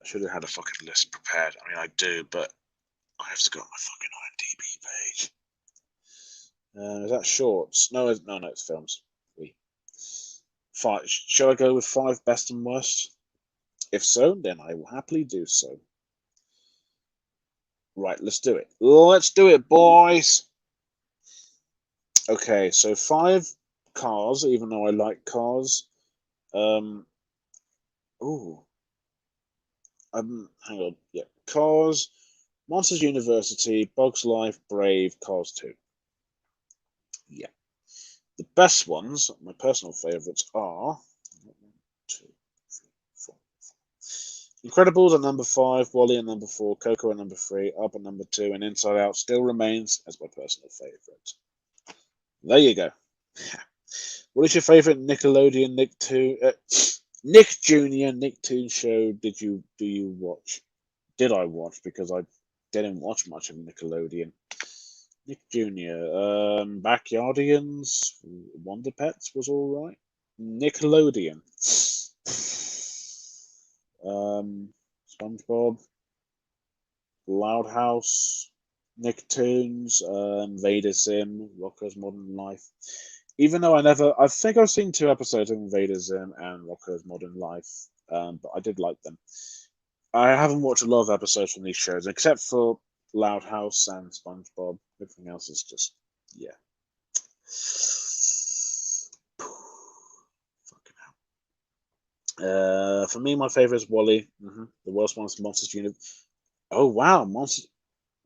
I should have had a fucking list prepared. I mean, I do, but I have to go on my fucking IMDb page. Is that shorts? No, it's films. Five. Shall I go with 5 best and worst? If so, then I will happily do so. Right, let's do it. Let's do it, boys. Okay, so 5 cars, even though I like cars. Hang on. Yeah, Cars, Monsters University, Bugs Life, Brave, Cars 2. Yeah. The best ones, my personal favourites, are 1, 2, 3, 4, 5. Incredibles at number 5, Wally at number 4, Coco at number 3, Up at number 2, and Inside Out still remains as my personal favourite. There you go. What is your favourite Nickelodeon Nick Jr. Nicktoon show do you watch? Did I watch? Because I didn't watch much of Nickelodeon. Nick Jr. Backyardigans, Wonder Pets was alright. Nickelodeon. SpongeBob, Loud House, Nicktoons, Invader Zim, Rocko's Modern Life. Even though I think I've seen 2 episodes of Invader Zim and Rocko's Modern Life, but I did like them. I haven't watched a lot of episodes from these shows, except for Loud House and SpongeBob. Everything else is just, yeah. Fucking hell. For me, my favorite is Wally. The worst one is Monsters University. Oh wow,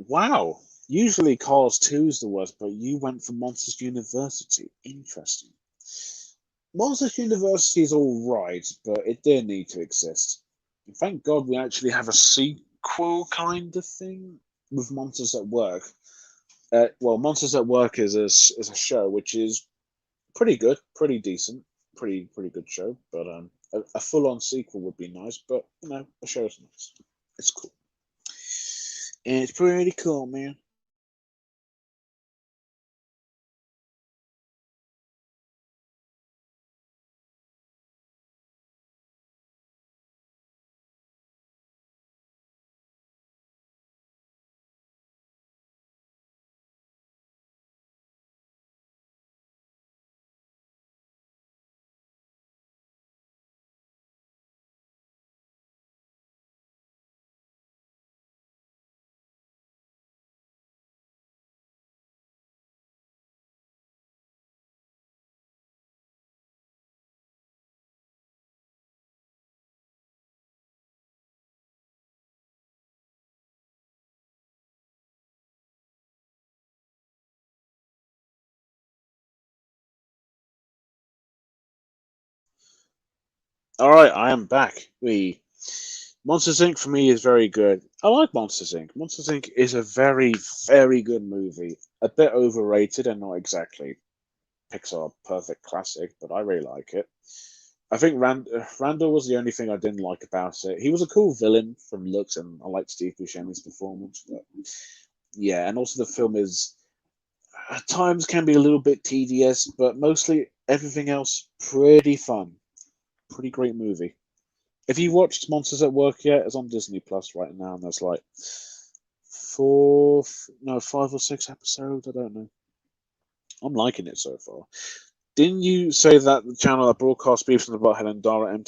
Wow. Usually Cars 2 is the worst, but you went for Monsters University. Interesting. Monsters University is alright, but it did need to exist. And thank God we actually have a sequel kind of thing with Monsters at Work. Well, Monsters at Work is a show which is pretty good, pretty decent, pretty good show. But a full-on sequel would be nice. But you know, a show is nice. It's cool. It's pretty cool, man. All right, I am back. Monsters Inc. for me is very good. I like Monsters Inc. Monsters Inc. is a very, very good movie. A bit overrated and not exactly Pixar perfect classic, but I really like it. I think Randall was the only thing I didn't like about it. He was a cool villain from looks, and I liked Steve Buscemi's performance. But yeah, and also the film is at times can be a little bit tedious, but mostly everything else pretty fun. Pretty great movie. Have you watched Monsters at Work yet? It's on Disney Plus right now, and there's like 5 or 6 episodes. I don't know. I'm liking it so far. Didn't you say that the channel that broadcasts Beavis and the Butthead and Dara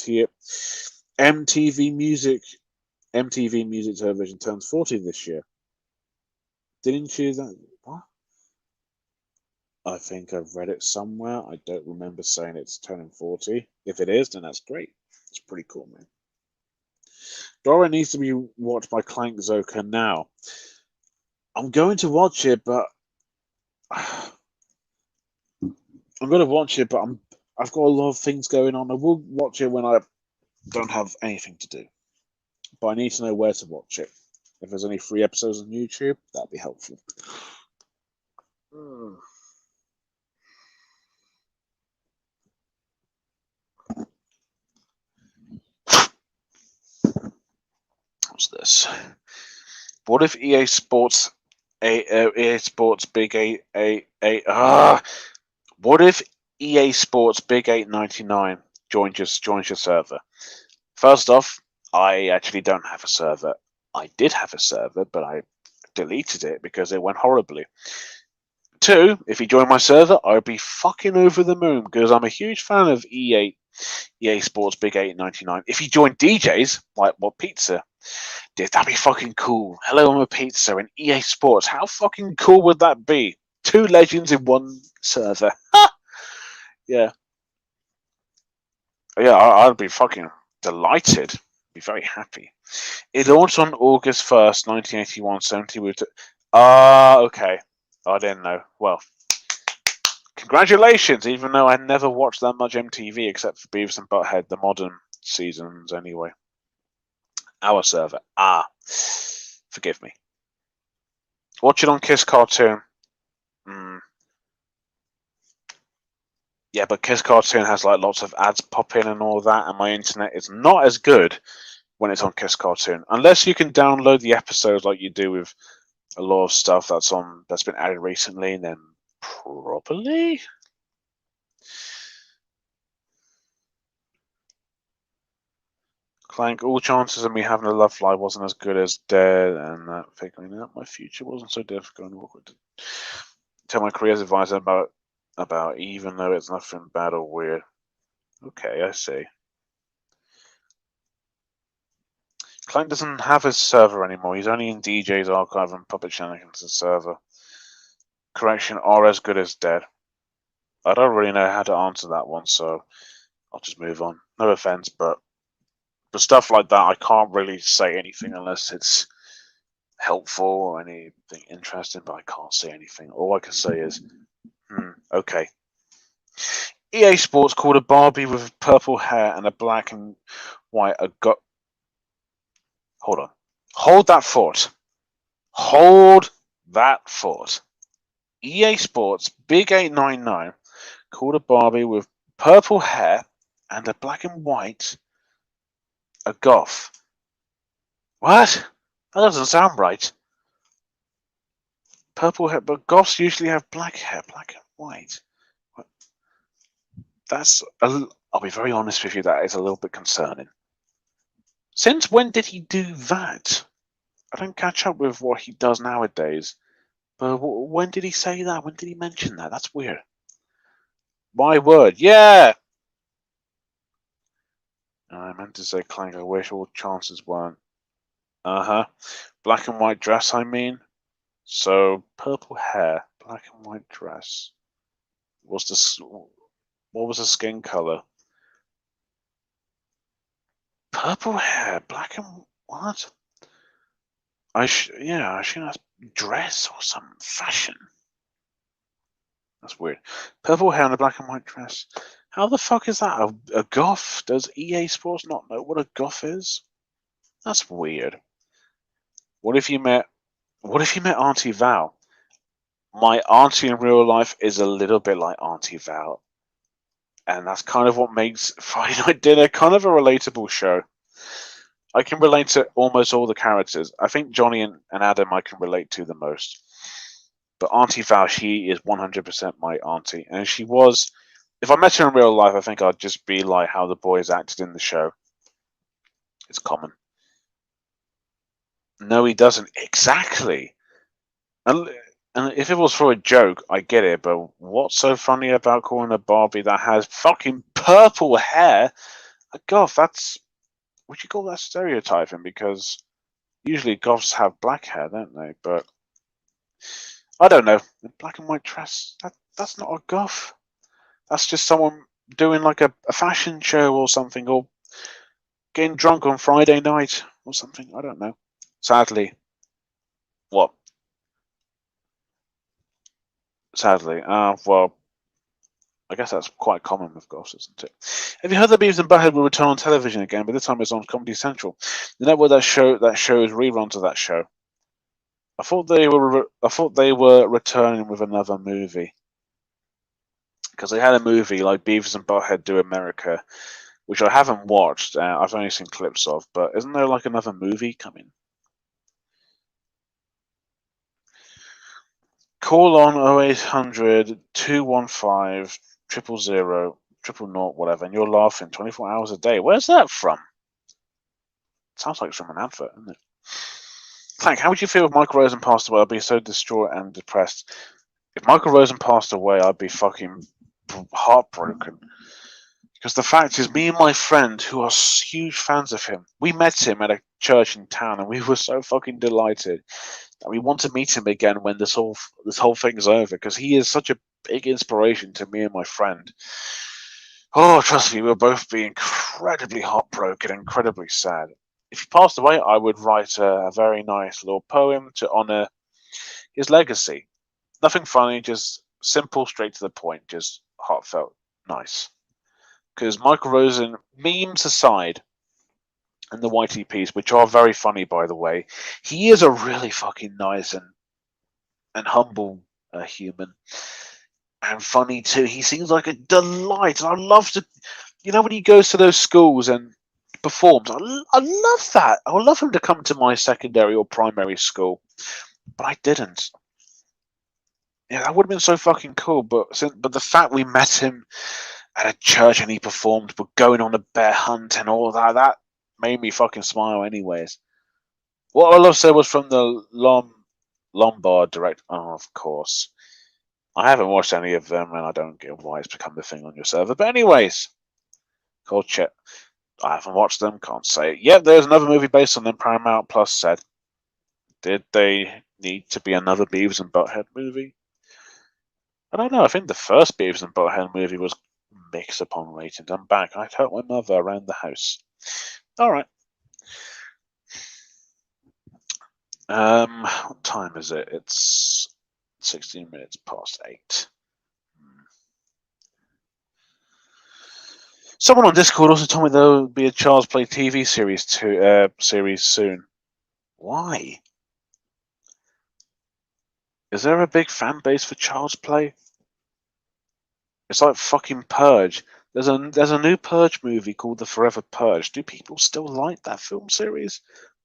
MTV Music Television turns 40 this year? Didn't you that? What? I think I've read it somewhere. I don't remember saying it's turning 40. If it is, then that's great. It's pretty cool, man. Dora needs to be watched by Clank Zoka now. I'm going to watch it, but I'm going to watch it, but I've got a lot of things going on. I will watch it when I don't have anything to do, but I need to know where to watch it. If there's any free episodes on YouTube, that'd be helpful. What's this? What if EA Sports EA Sports Big 8 what if EA Sports Big 899 joins your server? First off, I actually don't have a server. I did have a server, but I deleted it because it went horribly. 2, if you join my server, I'd be fucking over the moon because I'm a huge fan of EA Sports Big 899. If you join DJs, like what pizza, dude, that'd be fucking cool. Hello, I'm a pizza and EA Sports. How fucking cool would that be? 2 legends in one server. Yeah. Yeah, I'd be fucking delighted. Be very happy. It launched on August 1st, 1981, 70 with... okay. I didn't know. Well, congratulations, even though I never watched that much MTV except for Beavis and Butthead, the modern seasons anyway. Our server. Forgive me. Watch it on Kiss Cartoon. Yeah, but Kiss Cartoon has like lots of ads pop in and all that, and my internet is not as good when it's on Kiss Cartoon. Unless you can download the episodes like you do with a lot of stuff that's been added recently, and then probably. Clank, all chances of me having a love life wasn't as good as Dead, and that figuring out my future wasn't so difficult and awkward to tell my career's advisor about, even though it's nothing bad or weird. Okay, I see. Clank doesn't have his server anymore. He's only in DJ's archive and Puppet Shenanigans' server. Correction, are as good as Dead. I don't really know how to answer that one, so I'll just move on. No offense, but stuff like that, I can't really say anything unless it's helpful or anything interesting, but I can't say anything. All I can say is, okay. EA Sports called a Barbie with purple hair and a black and white Hold on. Hold that thought. Hold that thought. EA Sports Big 899 called a Barbie with purple hair and a black and white a goth. What? That doesn't sound right. Purple hair, but goths usually have black hair, black and white. I'll be very honest with you, that is a little bit concerning. Since when did he do that? I don't catch up with what he does nowadays. But when did he say that? When did he mention that? That's weird. My word, yeah! I meant to say Clank, I wish all chances weren't. Uh-huh. Black and white dress, I mean. So, purple hair, black and white dress. What was the skin color? Purple hair, black and what? I assume that's dress or some fashion. That's weird. Purple hair and a black and white dress. How the fuck is that a goth? Does EA Sports not know what a goth is? That's weird. What if you met Auntie Val? My auntie in real life is a little bit like Auntie Val. And that's kind of what makes Friday Night Dinner kind of a relatable show. I can relate to almost all the characters. I think Johnny and Adam I can relate to the most. But Auntie Val, she is 100% my auntie. And she was, if I met her in real life, I think I'd just be like how the boys acted in the show. It's common. No, he doesn't. Exactly. And if it was for a joke, I get it. But what's so funny about calling a Barbie that has fucking purple hair a goth? Would you call that stereotyping? Because usually goths have black hair, don't they? But I don't know. Black and white dress, that's not a goth. That's just someone doing like a fashion show or something, or getting drunk on Friday night or something. I don't know. Sadly. What? Sadly. Well, I guess that's quite common with goths, isn't it? Have you heard that Beavis and Butthead will return on television again? But this time it's on Comedy Central. The network that shows reruns of that show. I thought they were returning with another movie, because they had a movie like Beavis and Butthead Do America, which I haven't watched. I've only seen clips of. But isn't there like another movie coming? Call on 0800 215 000 whatever, and you're laughing 24 hours a day. Where's that from? Sounds like it's from an advert, isn't it? Clank, how would you feel if Michael Rosen passed away? I'd be so distraught and depressed. If Michael Rosen passed away, I'd be fucking heartbroken. Because the fact is, me and my friend, who are huge fans of him, we met him at a church in town, and we were so fucking delighted that we want to meet him again when this whole thing is over, because he is such a big inspiration to me and my friend. Oh, trust me, we'll both be incredibly heartbroken, incredibly sad. If he passed away, I would write a very nice little poem to honor his legacy. Nothing funny, just simple, straight to the point, just heartfelt, nice. Because Michael Rosen, memes aside, and the YTPs, which are very funny, by the way. He is a really fucking nice and humble human, and funny too. He seems like a delight, and I love to, when he goes to those schools and performs. I love that. I would love him to come to my secondary or primary school, but I didn't. Yeah, that would have been so fucking cool. But the fact we met him at a church and he performed, but going on a bear hunt and all that made me fucking smile. Anyways, what I love to say was from the Lombard direct. Oh, of course. I haven't watched any of them, and I don't get why it's become the thing on your server. But anyways, cool chat. I haven't watched them, can't say it. Yeah, there's another movie based on them. Paramount Plus said, did they need to be another Beavis and Butthead movie? I don't know. I think the first Beavis and Butthead movie was mixed upon ratings. I'm back. I'd help my mother around the house. All right. What time is it? It's 16 minutes past 8. Someone on Discord also told me there will be a Child's Play TV series soon. Why? Is there a big fan base for Child's Play? It's like fucking Purge. There's a new Purge movie called The Forever Purge. Do people still like that film series?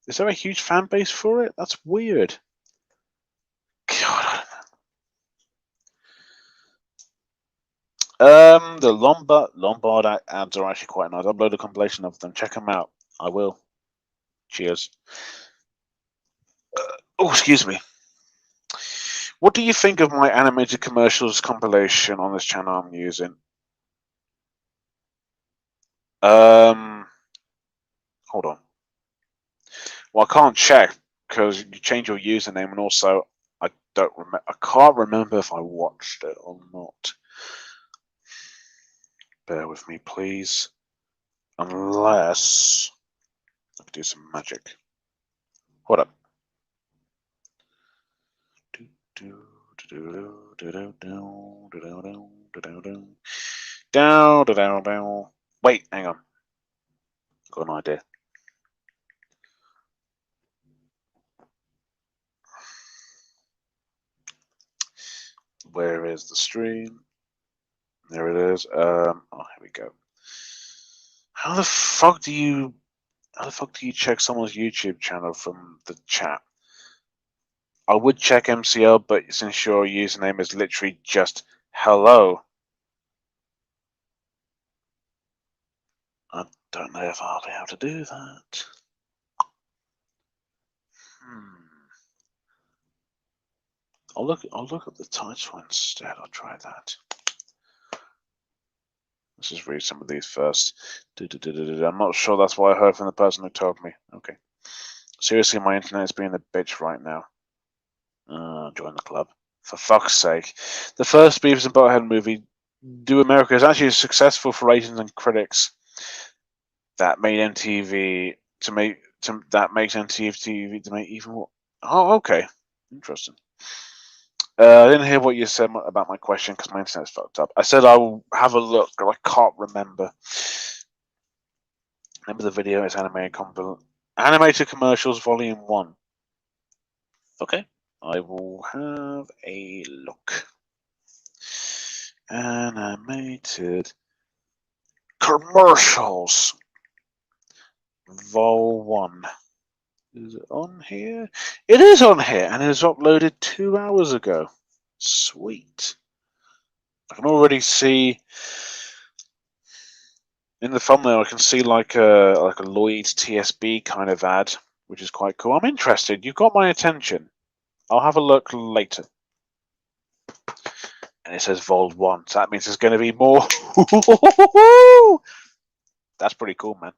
Is there a huge fan base for it? That's weird. God, the Lombard ads are actually quite nice. Upload a compilation of them. Check them out. I will. Cheers. Oh, excuse me. What do you think of my animated commercials compilation on this channel I'm using? Hold on. Well, I can't check because you change your username, and also I can't remember if I watched it or not. Bear with me, please. Unless I can do some magic. Hold up. Wait, hang on. Got an idea. Where is the stream? There it is. Oh, here we go. How the fuck do you check someone's YouTube channel from the chat? I would check MCL, but since your username is literally just hello, I don't know if I'll be able to do that. I'll look at the title instead. I'll try that. Let's just read some of these first. I'm not sure that's what I heard from the person who told me. Okay. Seriously, my internet is being a bitch right now. Join the club. For fuck's sake. The first Beavis and Butthead movie, Do America, is actually successful for ratings and critics. That made MTV that makes MTV to make even more. Oh, okay. Interesting. I didn't hear what you said about my question because my internet's fucked up. I said I will have a look, but I can't remember. Remember the video is Animated Commercials Volume 1. Okay, I will have a look. Animated Commercials Vol 1. Is it on here? It is on here, and it was uploaded 2 hours ago. Sweet. I can already see in the thumbnail. I can see like a Lloyd's TSB kind of ad, which is quite cool. I'm interested. You've got my attention. I'll have a look later. And it says Vol 1, so that means there's going to be more. That's pretty cool, man.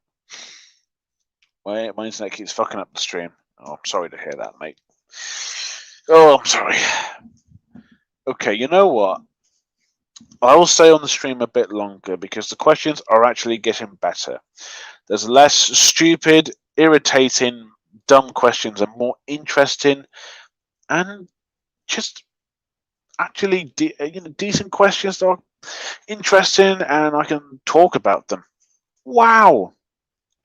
My internet keeps fucking up the stream. Oh, I'm sorry to hear that, mate. Oh, I'm sorry. Okay, you know what? I will stay on the stream a bit longer because the questions are actually getting better. There's less stupid, irritating, dumb questions and more interesting and just actually decent questions that are interesting and I can talk about them. Wow!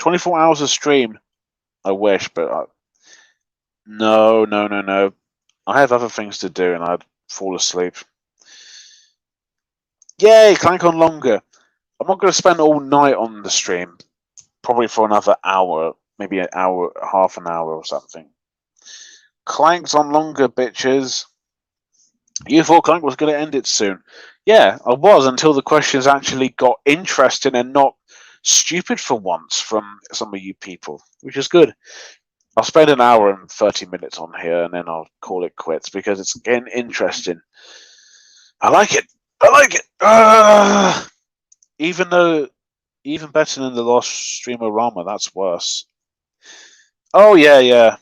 24 hours of stream. I wish, but no. I have other things to do, and I'd fall asleep. Yay, Clank on longer. I'm not going to spend all night on the stream. Probably for another hour, maybe an hour, half an hour or something. Clank's on longer, bitches. You thought Clank was going to end it soon. Yeah, I was, until the questions actually got interesting and not stupid for once from some of you people, which is good. I'll spend an hour and 30 minutes on here, and then I'll call it quits because it's getting interesting. I like it. Even better than the last Streamer-Rama, that's worse. Oh, yeah.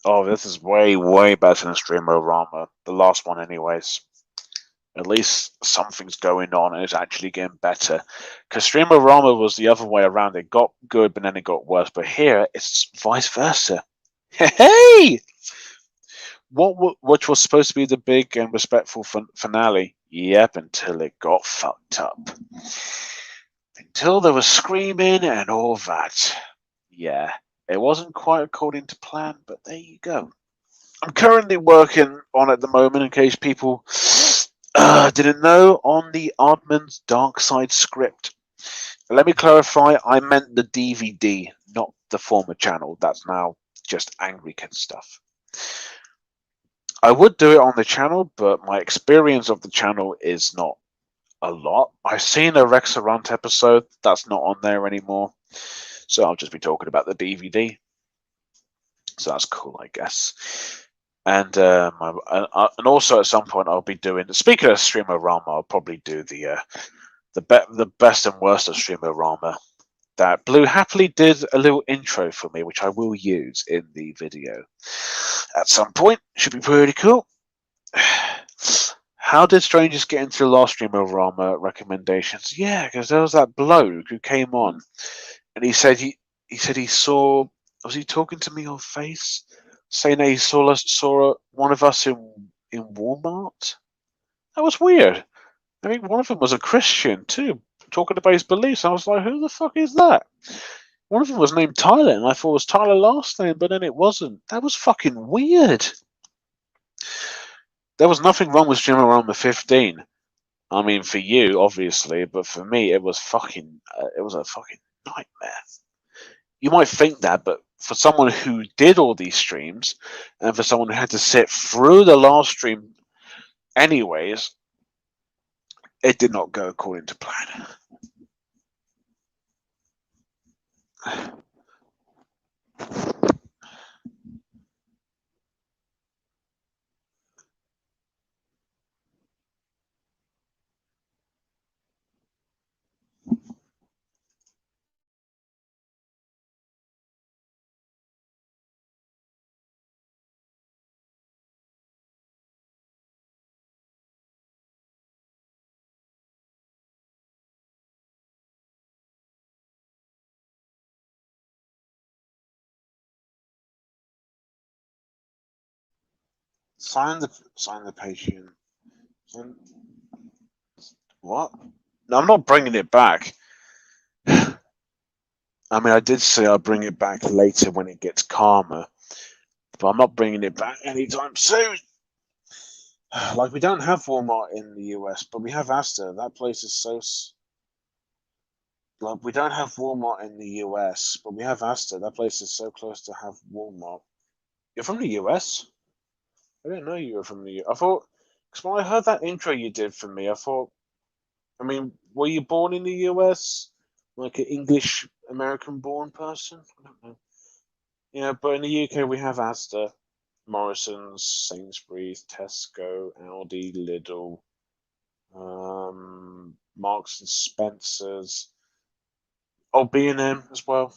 Oh, this is way better than Streamer-Rama. The last one, anyways. At least something's going on and it's actually getting better. Because Streamer-Rama was the other way around. It got good, but then it got worse. But here, it's vice versa. Hey! Which was supposed to be the big and respectful finale. Yep, until it got fucked up. Until there was screaming and all that. Yeah, it wasn't quite according to plan, but there you go. I'm currently working on at the moment, in case people didn't know, on the Aardman's Dark Side script. Let me clarify, I meant the DVD, not the former channel. That's now just Angry Kid stuff. I would do it on the channel, but my experience of the channel is not a lot. I've seen a Rexarant episode that's not on there anymore, so I'll just be talking about the DVD. So that's cool, I guess. And also at some point I'll be doing. Speaking of Streamer-Rama, I'll probably do the best and worst of Streamer-Rama. That Blue happily did a little intro for me, which I will use in the video at some point. Should be pretty cool. How did strangers get into the last Streamer-Rama recommendations? Yeah, because there was that bloke who came on, and he said he saw. Was he talking to me on Face, saying that he saw one of us in Walmart? That was weird. I mean, one of them was a Christian too, talking about his beliefs. I was like, who the fuck is that? One of them was named Tyler, and I thought it was Tyler last name, but then it wasn't. That was fucking weird. There was nothing wrong with Streamer-Rama 15. I mean, for you, obviously, but for me, it was it was a fucking nightmare. You might think that, but for someone who did all these streams, and for someone who had to sit through the last stream anyways, it did not go according to plan. Sign the Patreon. What? No, I'm not bringing it back. I mean, I did say I'll bring it back later when it gets calmer, but I'm not bringing it back anytime soon. Like, we don't have Walmart in the US, but we have Asda. That place is so. Like, we don't have Walmart in the US, but we have Asda. That place is so close to have Walmart. You're from the US? I didn't know you were from the US. I thought, because when I heard that intro you did for me, I thought, I mean, were you born in the US? Like an English American born person? I don't know. Yeah, but in the UK we have Asda, Morrison's, Sainsbury's, Tesco, Aldi, Lidl, Marks and Spencers. Oh, B&M as well.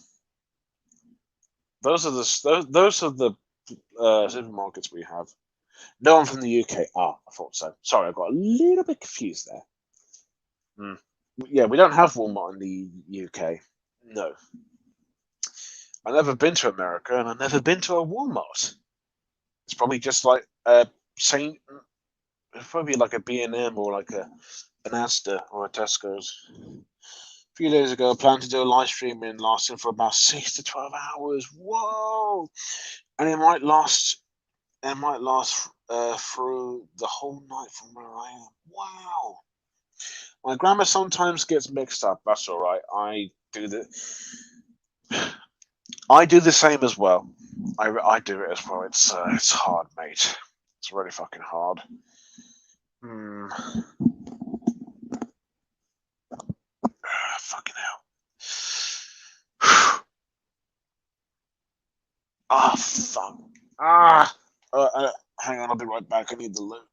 Those are the supermarkets we have. No one from the UK. Ah, I thought so. Sorry, I got a little bit confused there. Yeah, we don't have Walmart in the UK. No. I've never been to America, and I've never been to a Walmart. It's probably just like probably like a B&M or like an Asda or a Tesco's. few days ago, I planned to do a live streaming lasting for about 6 to 12 hours. Whoa! And it might last. It might last through the whole night from where I am. Wow! My grammar sometimes gets mixed up. That's all right. I do the same as well. I do it as well. It's hard, mate. It's really fucking hard. Fucking hell. Ah, fuck. Hang on, I'll be right back. I need the loot.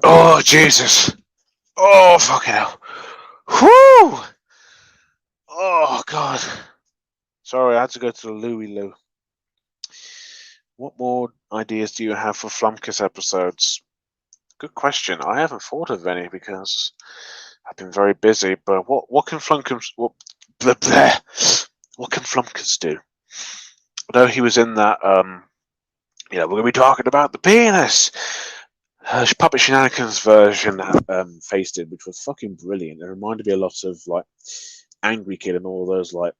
Oh, Jesus. Oh, fucking hell. Whew! Oh, God. Sorry, I had to go to the Louie Lou. What more ideas do you have for Flumkus episodes? Good question. I haven't thought of any because I've been very busy. But what can Flumkus what can Flumkus do? I know he was in that. We're gonna be talking about the penis. Puppet Shenanigans version Faced it, which was fucking brilliant. It reminded me a lot of like Angry Kid and all those like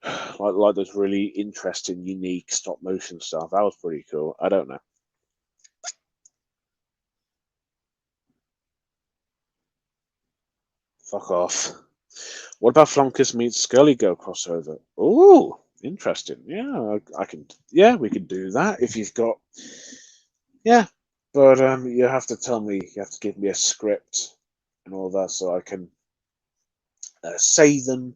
those really interesting, unique stop motion stuff. That was pretty cool. I don't know. Fuck off. What about Flunkus meets Scully Go crossover? Ooh, interesting. Yeah, I can. Yeah, we could do that if you've got. Yeah, but you have to tell me. You have to give me a script and all that so I can say them,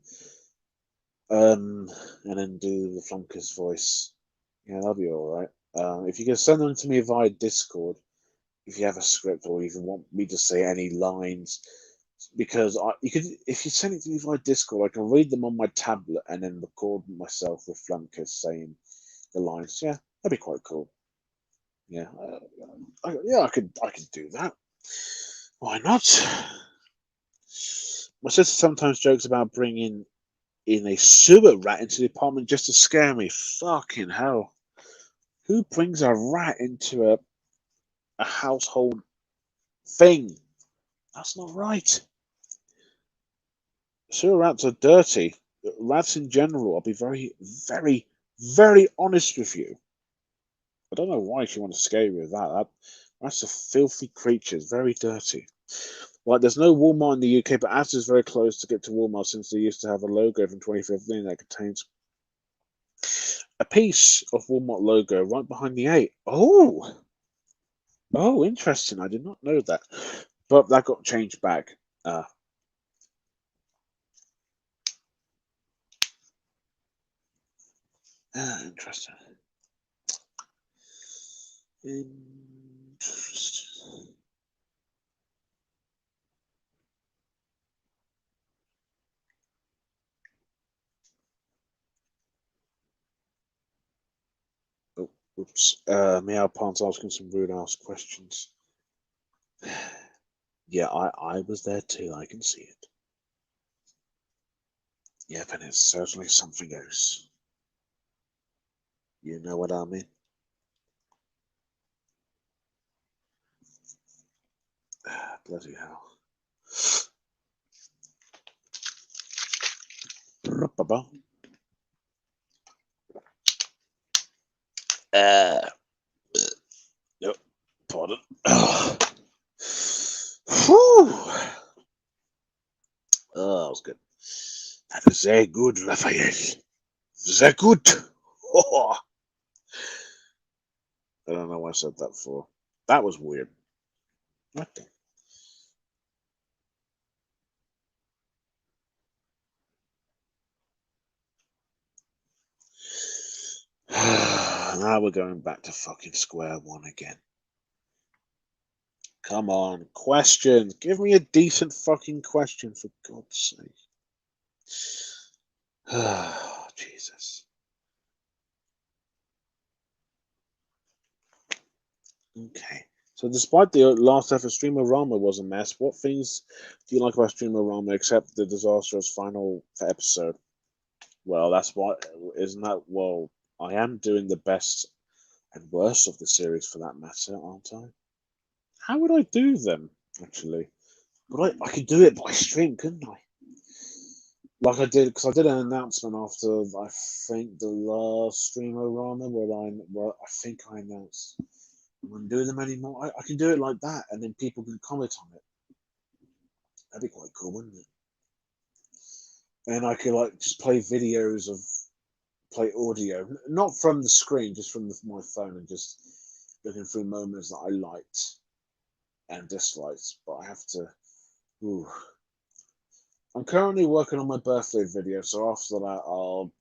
and then do the Flunkus voice. Yeah, that'll be all right. If you can send them to me via Discord, if you have a script or even want me to say any lines, because you could, if you send it to me via Discord, I can read them on my tablet and then record myself with Flunkus saying the lines. Yeah, that'd be quite cool. Yeah, I could do that. Why not? My sister sometimes jokes about bringing in a sewer rat into the apartment just to scare me. Fucking hell! Who brings a rat into a household thing? That's not right. Sewer rats are dirty. Rats in general, I'll be very, very, very honest with you. I don't know why she wants to scare you with that. That's a filthy creature. It's very dirty. Like, there's no Walmart in the UK, but Asda is very close to get to Walmart since they used to have a logo from 2015 that contains a piece of Walmart logo right behind the 8. Oh, interesting. I did not know that. But that got changed back. Interesting. Interesting. Oh, oops. Meow Pants asking some rude ass questions. Yeah, I was there too. I can see it. Yeah, and it's certainly something else. You know what I mean? Bloody hell. Ba-ba. Uh, no, pardon. Whew. Oh, that was good. That is very good, Raphael. Very good. Oh, I don't know why I said that for. That was weird. What the? Now we're going back to fucking square one again. Come on, question. Give me a decent fucking question, for God's sake. Jesus. Okay. So, despite the last ever Streamorama was a mess, what things do you like about Streamorama except the disastrous final episode? Well, that's what, isn't that? Well, I am doing the best and worst of the series for that matter, aren't I? How would I do them, actually? But I could do it by stream, couldn't I? Like I did, because I did an announcement after I think the last Streamorama where I think I announced I wouldn't do them anymore. I can do it like that, and then people can comment on it. That'd be quite cool, wouldn't it? And I could like just play videos of play audio, not from the screen, just from my phone, and just looking through moments that I liked and disliked. But I have to. Ooh. I'm currently working on my birthday video, so after that, I'll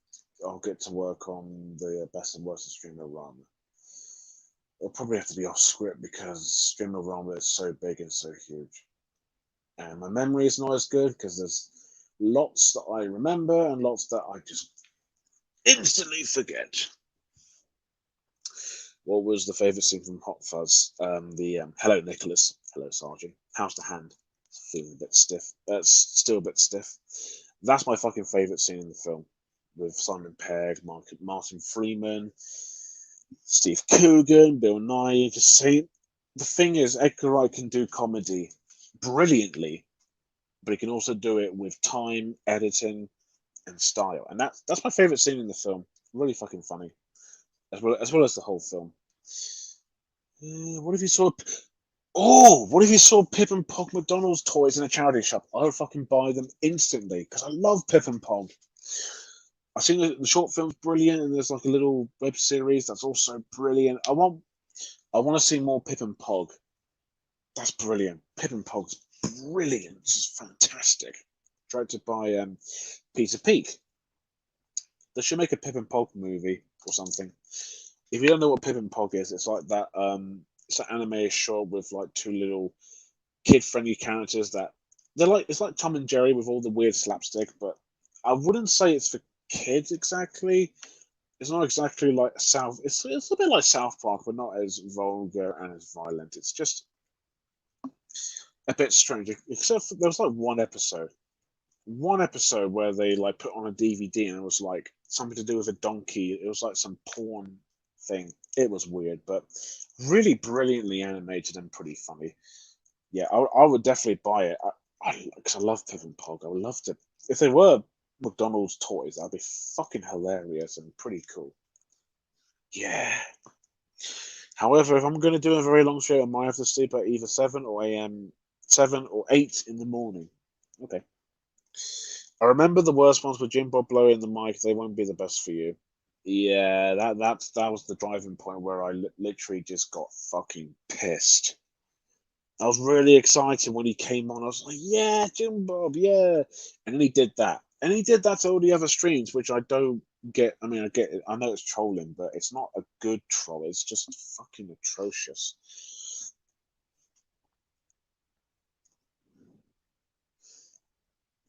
get to work on the best and worst of Streamorama. It'll probably have to be off script because Streamorama is so big and so huge, and my memory is not as good because there's lots that I remember and lots that I just instantly forget. What was the favourite scene from Hot Fuzz? Hello, Nicholas. Hello, Sergeant. How's the hand? Feeling a bit stiff. Still a bit stiff. That's my fucking favourite scene in the film, with Simon Pegg, Martin Freeman, Steve Coogan, Bill Nye. Just saying, the thing is, Edgar Wright can do comedy brilliantly, but he can also do it with time, editing, and style. And that's my favourite scene in the film. Really fucking funny, as well as the whole film. What if you saw? Oh, what if you saw Pip and Pog McDonald's toys in a charity shop? I would fucking buy them instantly because I love Pip and Pog. I think the short film's brilliant, and there's like a little web series that's also brilliant. I want to see more Pip and Pog. That's brilliant. Pip and Pog's brilliant. It's fantastic. Directed by Peter Peak. They should make a Pip and Pog movie or something. If you don't know what Pip and Pog is, it's like that. It's an anime short with like two little kid-friendly characters that they're like. It's like Tom and Jerry with all the weird slapstick, but I wouldn't say it's for kids exactly. It's not exactly like South. It's a bit like South Park, but not as vulgar and as violent. It's just a bit strange. Except for, there was like one episode where they like put on a DVD and it was like something to do with a donkey. It was like some porn thing. It was weird, but really brilliantly animated and pretty funny. Yeah, I would definitely buy it. Because I love Pip and Pog. I would love to. If they were McDonald's toys, that'd be fucking hilarious and pretty cool. Yeah. However, if I'm going to do a very long show, I might have to sleep at either 7 or 8 in the morning. Okay. I remember the worst ones with Jim Bob blowing the mic. They won't be the best for you. Yeah, that was the driving point where I literally just got fucking pissed. I was really excited when he came on. I was like, "Yeah, Jim Bob, yeah," and then he did that, and he did that to all the other streams, which I don't get. I mean, I get it. I know it's trolling, but it's not a good troll. It's just fucking atrocious.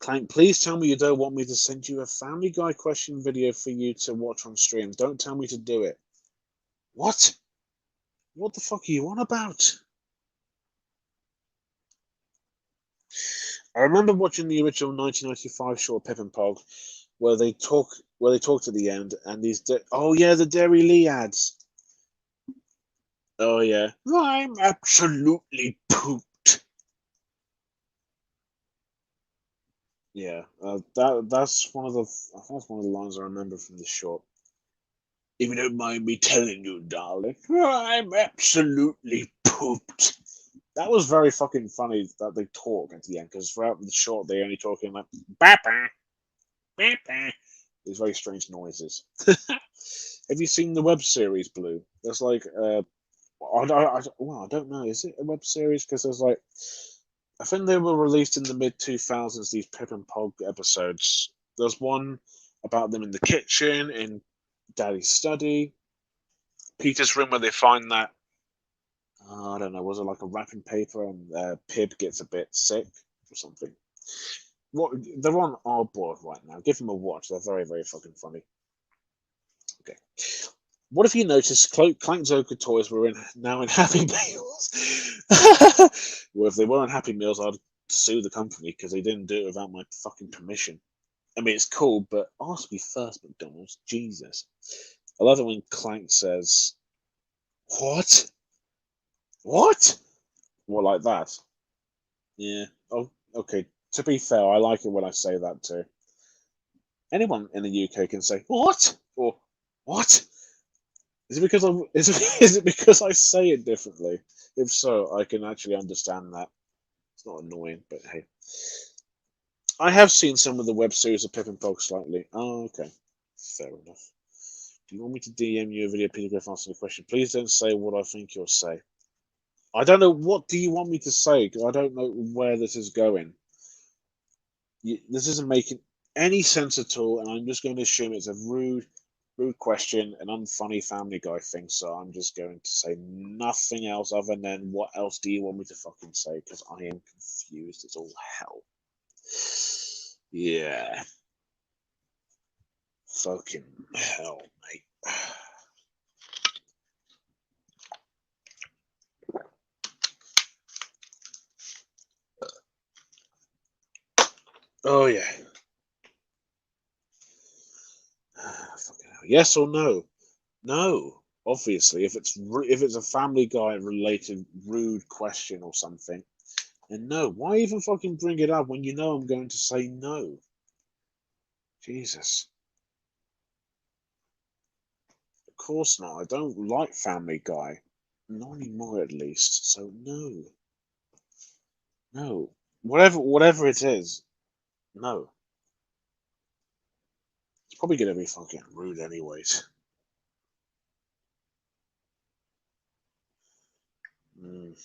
Clank, please tell me you don't want me to send you a Family Guy question video for you to watch on stream. Don't tell me to do it. What? What the fuck are you on about? I remember watching the original 1995 short Pip and Pog, where they talked at the end, and oh yeah, the Derry Lee ads. Oh yeah, I'm absolutely pooped. Yeah, that's one of the lines I remember from the short. If you don't mind me telling you, darling, I'm absolutely pooped. That was very fucking funny that they talk at the end, because throughout the short they only talking like Papa, Papa. These very strange noises. Have you seen the web series Blue? There's like well, I don't know. Is it a web series? Because there's like I think they were released in the mid 2000s. These Pip and Pog episodes. There's one about them in the kitchen in Daddy's study, Peter's room, where they find that I don't know, was it like a wrapping paper, and Pip gets a bit sick or something. What they're on our board right now. Give them a watch. They're very very fucking funny. Okay. What if you noticed Clank Joker toys were now in Happy Meals? Well, if they weren't Happy Meals, I'd sue the company because they didn't do it without my fucking permission. I mean, it's cool, but ask me first, McDonald's. Jesus. I love it when Clank says, "What? What? What, like that?" Yeah. Oh, okay. To be fair, I like it when I say that too. Anyone in the UK can say "What?" or "What?" Is it because is it because I say it differently? If so, I can actually understand that. It's not annoying, but hey. I have seen some of the web series of Pip and Pog slightly. Oh, okay. Fair enough. Do you want me to DM you a video, Peter Griff, answering the question? Please don't say what I think you'll say. I don't know. What do you want me to say? Because I don't know where this is going. This isn't making any sense at all, and I'm just going to assume it's a rude question, an unfunny Family Guy thing. So I'm just going to say nothing else other than what else do you want me to fucking say? Because I am confused as all hell. Yeah. Fucking hell, mate. Oh yeah. Fucking hell. Yes or no? No. Obviously, if it's a Family Guy related rude question or something, then no. Why even fucking bring it up when you know I'm going to say no? Jesus. Of course not. I don't like Family Guy. Not anymore, at least. So no. No. Whatever it is, no. It's probably gonna be fucking rude anyways. Mm.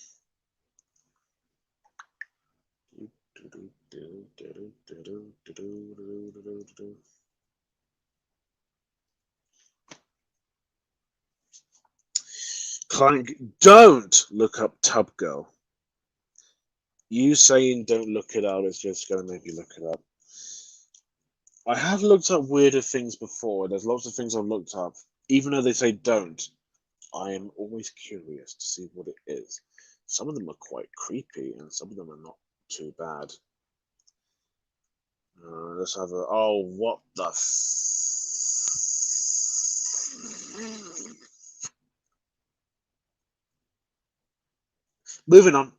Clank, don't look up Tub Girl. You saying don't look it up is just going to make me look it up. I have looked up weirder things before. There's lots of things I've looked up. Even though they say don't, I am always curious to see what it is. Some of them are quite creepy, and some of them are not too bad. Let's have a. Oh, what the. Moving on.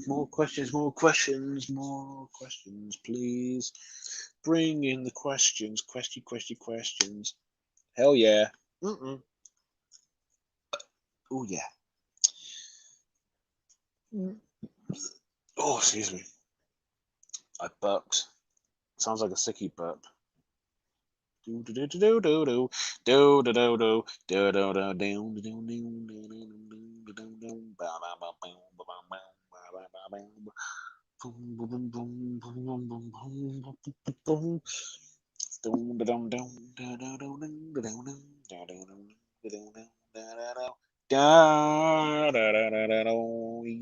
More questions, more questions, more questions, please. Bring in the questions. Questions. Hell yeah. Mm-mm. Oh yeah. Oh, excuse me. I burped. Sounds like a sicky burp. Do do do do do do do do do do do do do do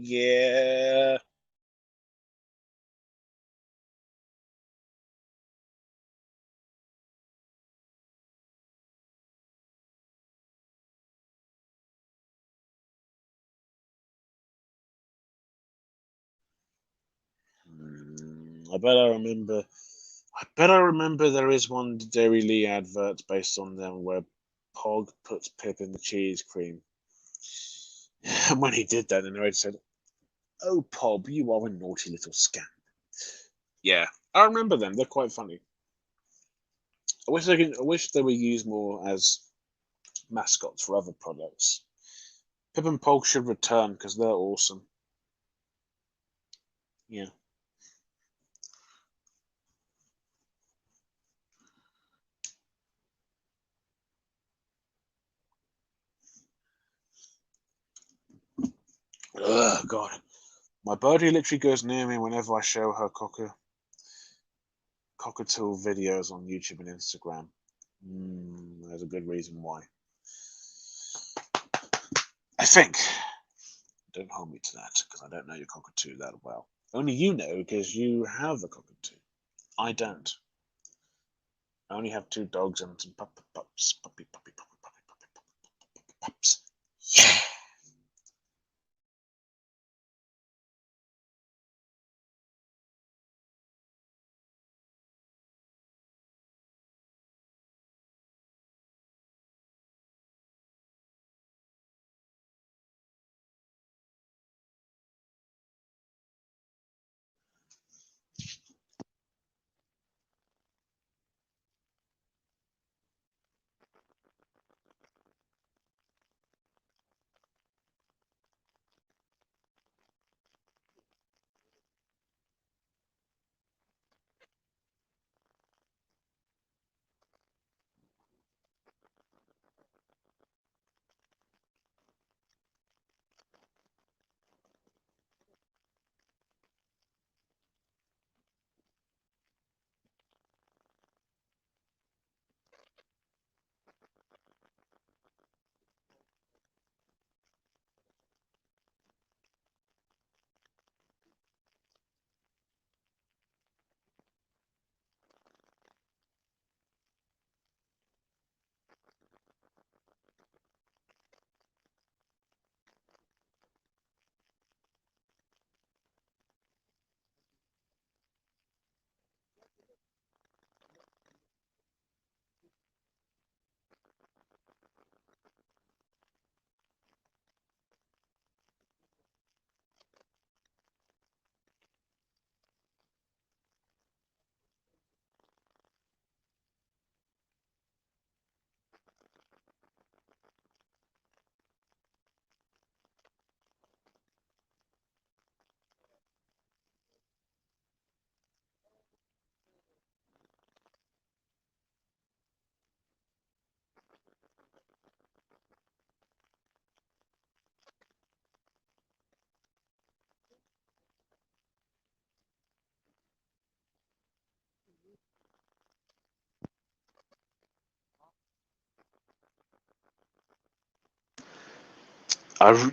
yeah. I bet I remember. I bet I remember there is one Dairy Lee advert based on them where Pog puts Pip in the cheese cream. And when he did that, the narrator said, "Oh, Pob, you are a naughty little scamp." Yeah, I remember them. They're quite funny. I wish they were used more as mascots for other products. Pip and Pog should return because they're awesome. Yeah. Ugh, God. My birdie literally goes near me whenever I show her cockatiel videos on YouTube and Instagram. There's a good reason why. I think. Don't hold me to that because I don't know your cockatoo that well. Only you know because you have a cockatoo. I don't. I only have 2 dogs and some puppy pups. Yeah.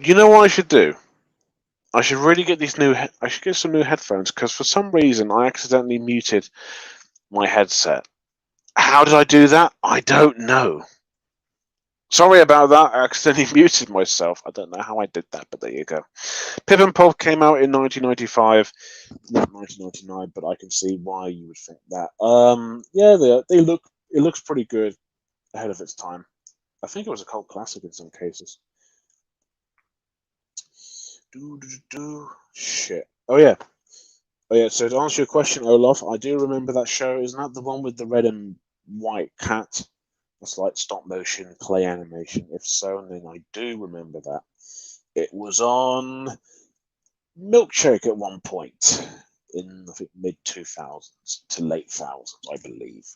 You know what I should do? I should really get these new. I should get some new headphones because for some reason I accidentally muted my headset. How did I do that? I don't know. Sorry about that. I accidentally muted myself. I don't know how I did that, but there you go. Pip and Pop came out in 1995, not 1999, but I can see why you would think that. Yeah, they look. It looks pretty good ahead of its time. I think it was a cult classic in some cases. Shit. Oh yeah. Oh yeah. So to answer your question, Olaf, I do remember that show. Isn't that the one with the red and white cat? It's like stop motion clay animation. If so, then I do remember that. It was on Milkshake at one point. in I think mid 2000s to late thousands, I believe.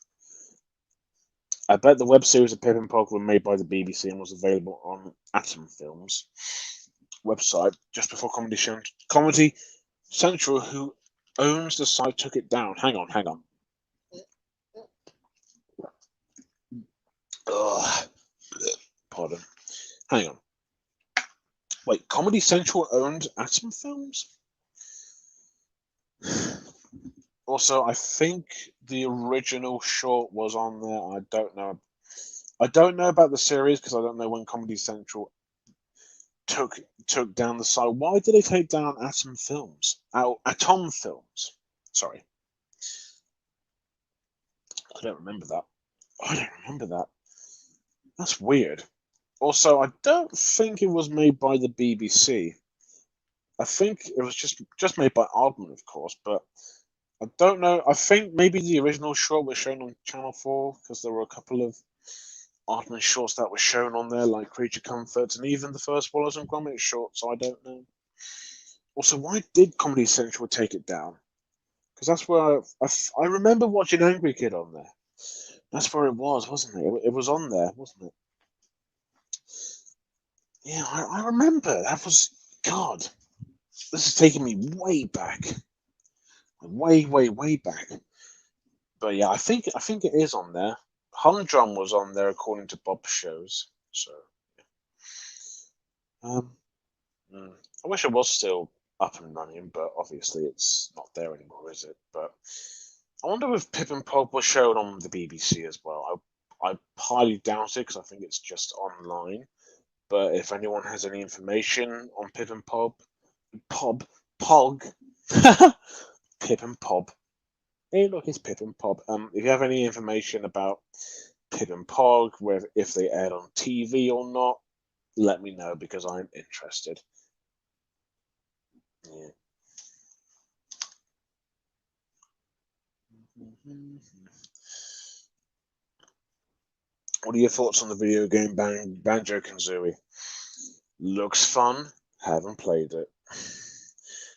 I bet the web series of Pip and Pog were made by the BBC and was available on Atom Films website just before Comedy Central, who owns the site, took it down. Hang on. Ugh. Pardon. Hang on. Wait, Comedy Central owned Atom Films? Also, I think the original short was on there. I don't know. I don't know about the series because I don't know when Comedy Central took down the site. Why did they take down Atom Films? Atom Films. Sorry. I don't remember that. That's weird. Also, I don't think it was made by the BBC. I think it was just made by Aardman, of course, but I don't know. I think maybe the original short was shown on Channel 4 because there were a couple of Aardman shorts that were shown on there, like Creature Comforts and even the first Wallace and Gromit shorts. I don't know. Also, why did Comedy Central take it down? Because that's where I remember watching Angry Kid on there. That's where it was, wasn't it? It was on there, wasn't it? Yeah, I remember. That was God. This is taking me way back, way back. But yeah, I think it is on there. Humdrum was on there according to Bob's shows. So, I wish it was still up and running, but obviously it's not there anymore, is it? But I wonder if Pip and Pog was shown on the BBC as well. I highly doubt it because I think it's just online. But if anyone has any information on Pip and Pog, Pip and Pog. Hey, look, it's Pip and Pog. If you have any information about Pip and Pog, whether if they aired on TV or not, let me know because I'm interested. Yeah. What are your thoughts on the video game Banjo-Kazooie? Looks fun. Haven't played it.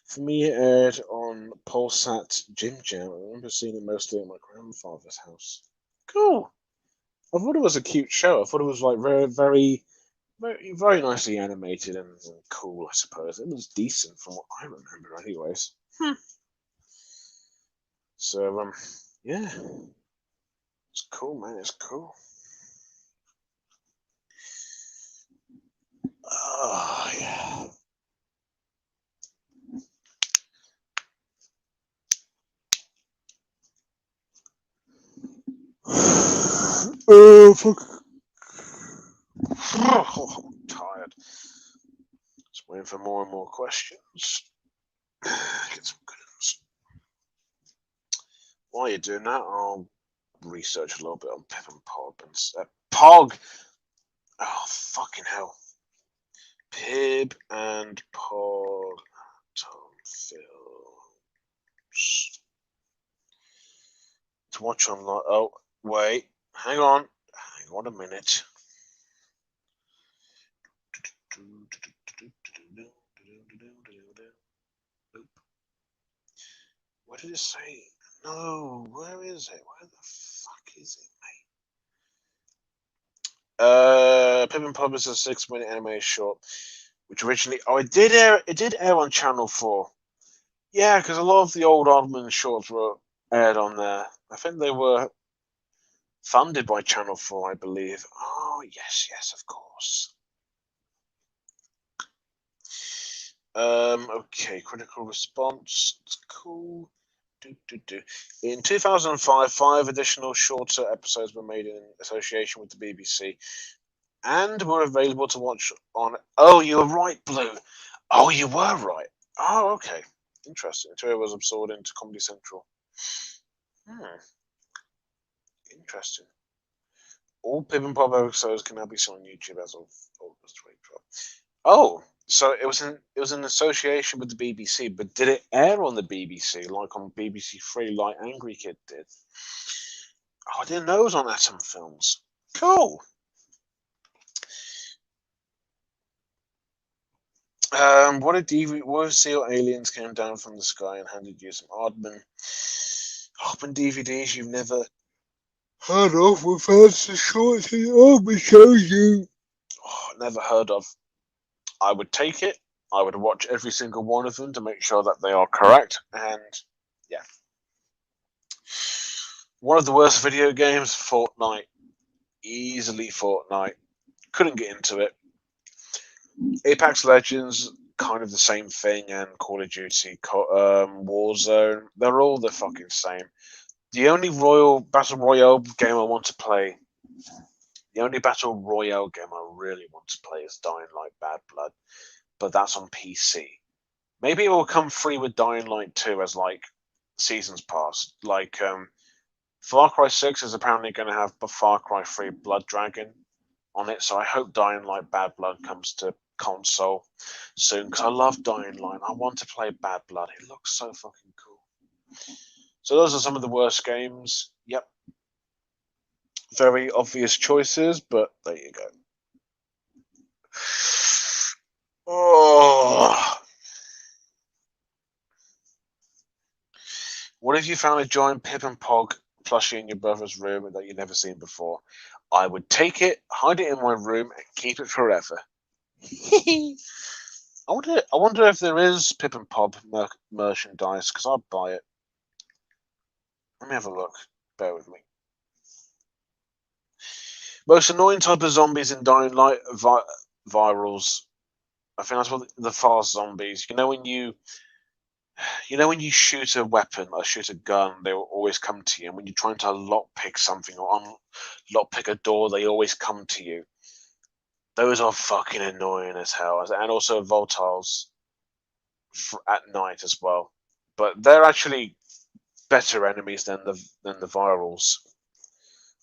For me, it aired on Polsat Jim Jam. I remember seeing it mostly at my grandfather's house. Cool. I thought it was a cute show. I thought it was like very nicely animated and cool. I suppose it was decent from what I remember, anyways. So yeah, it's cool, man. It's cool. Oh yeah. Oh fuck. Oh, I'm tired. Just waiting for more and more questions. Get some good ones. While you're doing that, I'll research a little bit on Pip and Pog and Pog. Oh fucking hell! Pip and Pog. Tom Films. To watch online. Oh wait, hang on a minute. What did it say? No, where is it? Where the fuck is it, mate? Pip and Pop is a 6-minute anime short, which originally it did air on Channel 4. Yeah, because a lot of the old Oddman shorts were aired on there. I think they were funded by Channel 4, I believe. Oh yes, of course. Okay, critical response. It's cool. In 2005, 5 additional shorter episodes were made in association with the BBC and were available to watch on. Oh, you were right, Blue. Oh, you were right. Oh, okay. Interesting. It was absorbed into Comedy Central. Interesting. All Pip and Pop episodes can now be seen on YouTube as of August 2012. Oh, so it was in association with the BBC, but did it air on the BBC like on BBC Three, like Angry Kid did? Oh, I didn't know it was on Atom Films. Cool. What if SEAL aliens came down from the sky and handed you some Aardman DVDs you've never heard of with fancy shorts and Aardman shows you never heard of? I would take it. I would watch every single one of them to make sure that they are correct. And yeah, one of the worst video games, Fortnite. Easily Fortnite. Couldn't get into it. Apex Legends, kind of the same thing, and Call of Duty, Warzone. They're all the fucking same. The only Battle Royale game I want to play, the only Battle Royale game I really want to play is Dying Light Bad Blood, but that's on PC. Maybe it will come free with Dying Light 2 as like seasons pass. Like Far Cry 6 is apparently going to have Far Cry 3 Blood Dragon on it, so I hope Dying Light Bad Blood comes to console soon because I love Dying Light. I want to play Bad Blood. It looks so fucking cool. So those are some of the worst games. Yep. Very obvious choices, but there you go. Oh. What if you found a giant Pip and Pog plushie in your brother's room that you'd never seen before? I would take it, hide it in my room, and keep it forever. I wonder if there is Pip and Pop merchandise because I'd buy it. Let me have a look. Bear with me. Most annoying type of zombies in Dying Light virals. I think that's what the fast zombies. You know when you shoot a weapon or shoot a gun, they will always come to you. And when you're trying to lockpick something or lockpick a door, they always come to you. Those are fucking annoying as hell. And also volatiles at night as well. But they're actually better enemies than the virals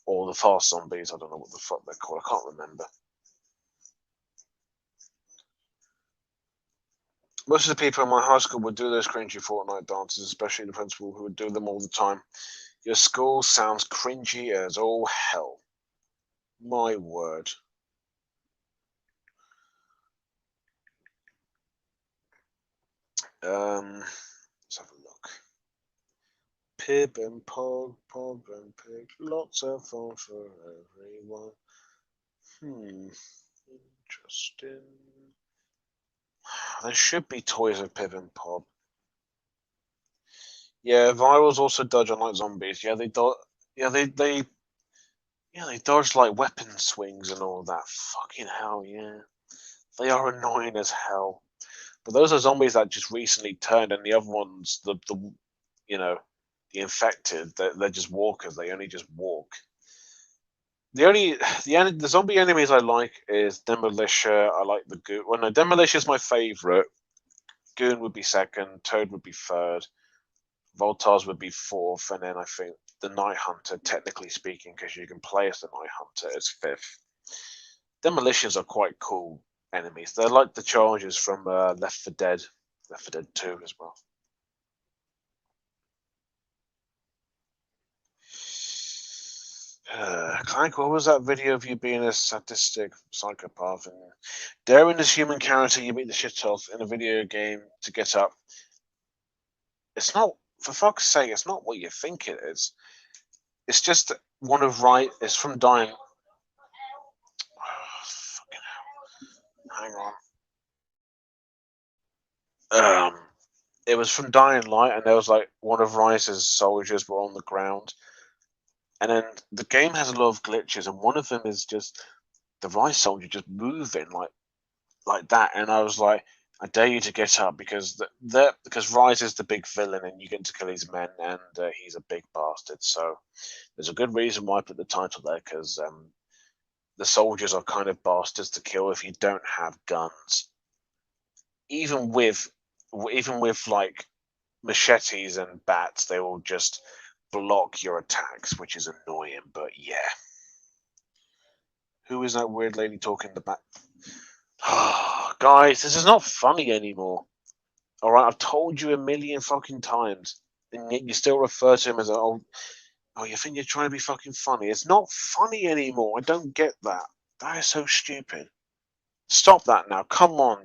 or the fast zombies. I don't know what the fuck they're called. I can't remember. Most of the people in my high school would do those cringy Fortnite dances, especially the principal who would do them all the time. Your school sounds cringy as all hell. My word. Let's have a look. Pip and Pog, Pog and Pig, lots of fun for everyone. Interesting. There should be toys of Pip and Pop. Yeah, virals also dodge unlike zombies. Yeah, they dodge. Yeah, they dodge like weapon swings and all that. Fucking hell, yeah. They are annoying as hell. But those are zombies that just recently turned, and the other ones, the infected, they're just walkers. They only just walk. The zombie enemies I like is Demolition. I like the Goon. Well, no, Demolition is my favorite. Goon would be second. Toad would be third. Voltars would be fourth, and then I think the Night Hunter, technically speaking, because you can play as the Night Hunter, is fifth. Demolitions are quite cool enemies. They're like the Chargers from Left 4 Dead 2 as well. Clank, what was that video of you being a sadistic psychopath and daring this human character you beat the shit off in a video game to get up? It's not, for fuck's sake, it's not what you think it is. It's just one of it's from Dying. Oh, fucking hell. Hang on. It was from Dying Light, and there was like one of Rise's soldiers were on the ground. And then the game has a lot of glitches, and one of them is just the Rise soldier just moving like that. And I was like, I dare you to get up because Rise is the big villain, and you get to kill his men, and he's a big bastard. So there's a good reason why I put the title there, because the soldiers are kind of bastards to kill if you don't have guns. Even with like machetes and bats, they will just block your attacks, which is annoying, but yeah. Who is that weird lady talking the back? Guys, this is not funny anymore. Alright, I've told you a million fucking times, and yet you still refer to him as an old... Oh, you think you're trying to be fucking funny? It's not funny anymore. I don't get that. That is so stupid. Stop that now. Come on.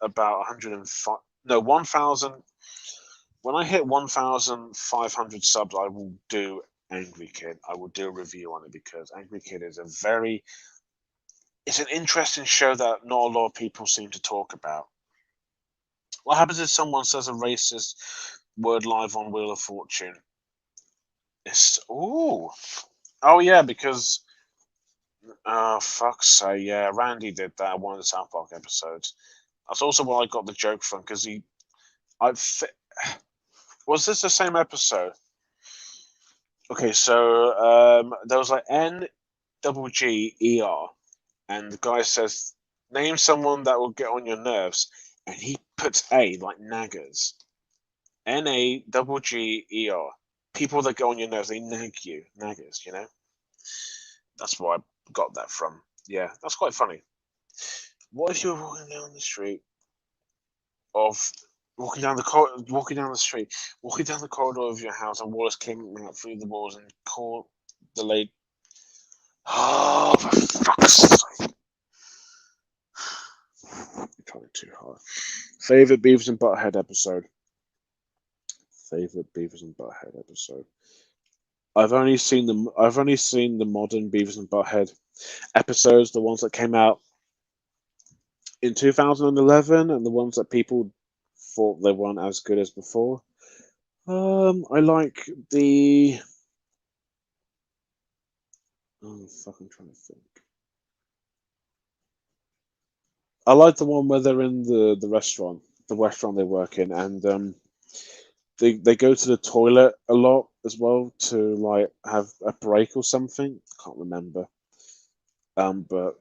about 105. No, 1,000. When I hit 1,500 subs, I will do Angry Kid. I will do a review on it because Angry Kid is it's an interesting show that not a lot of people seem to talk about. What happens if someone says a racist word live on Wheel of Fortune? Oh yeah, because fuck's sake, yeah, Randy did that in one of the South Park episodes. That's also where I got the joke from because was this the same episode? Okay, so there was like NGGER, and the guy says, "Name someone that will get on your nerves," and he puts A like naggers. NAGGER. People that get on your nerves, they nag you, naggers. You know, that's where I got that from. Yeah, that's quite funny. What if you were walking down the street of walking down the corridor of your house, and Wallace came out through the walls and called the lady. Oh, for fuck's sake! I'm trying too hard. Favorite Beavis and Butthead episode. Favorite Beavis and Butthead episode. I've only seen the modern Beavis and Butthead episodes, the ones that came out in 2011, and the ones that people thought they weren't as good as before. I like the. Oh fuck! I'm trying to think. I like the one where they're in the restaurant they work in, and they go to the toilet a lot as well to like have a break or something. Can't remember. But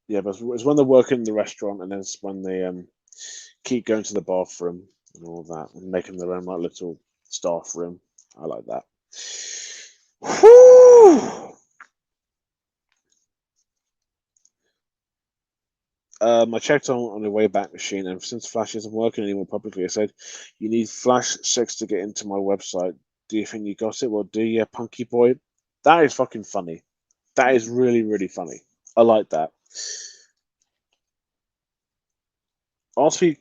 yeah, but it's when they work in the restaurant, and then it's when they keep going to the bathroom and all that, and making their own like little staff room. I like that. Whew! I checked on the Wayback Machine, and since Flash isn't working anymore publicly, I said, "You need Flash 6 to get into my website. Do you think you got it? Well, do you, Punky Boy?" That is fucking funny. That is really, really funny. I like that.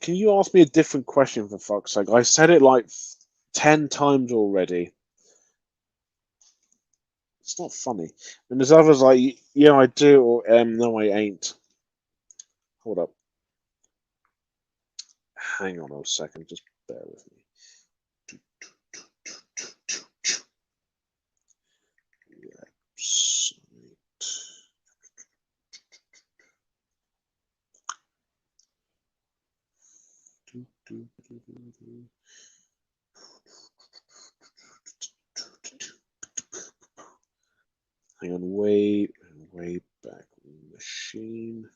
Can you ask me a different question for fuck's sake? I said it like 10 times already. It's not funny. And there's others like, yeah, I do, or no, I ain't. Hold up. Hang on a second, just bear with me. Hang on, way back machine.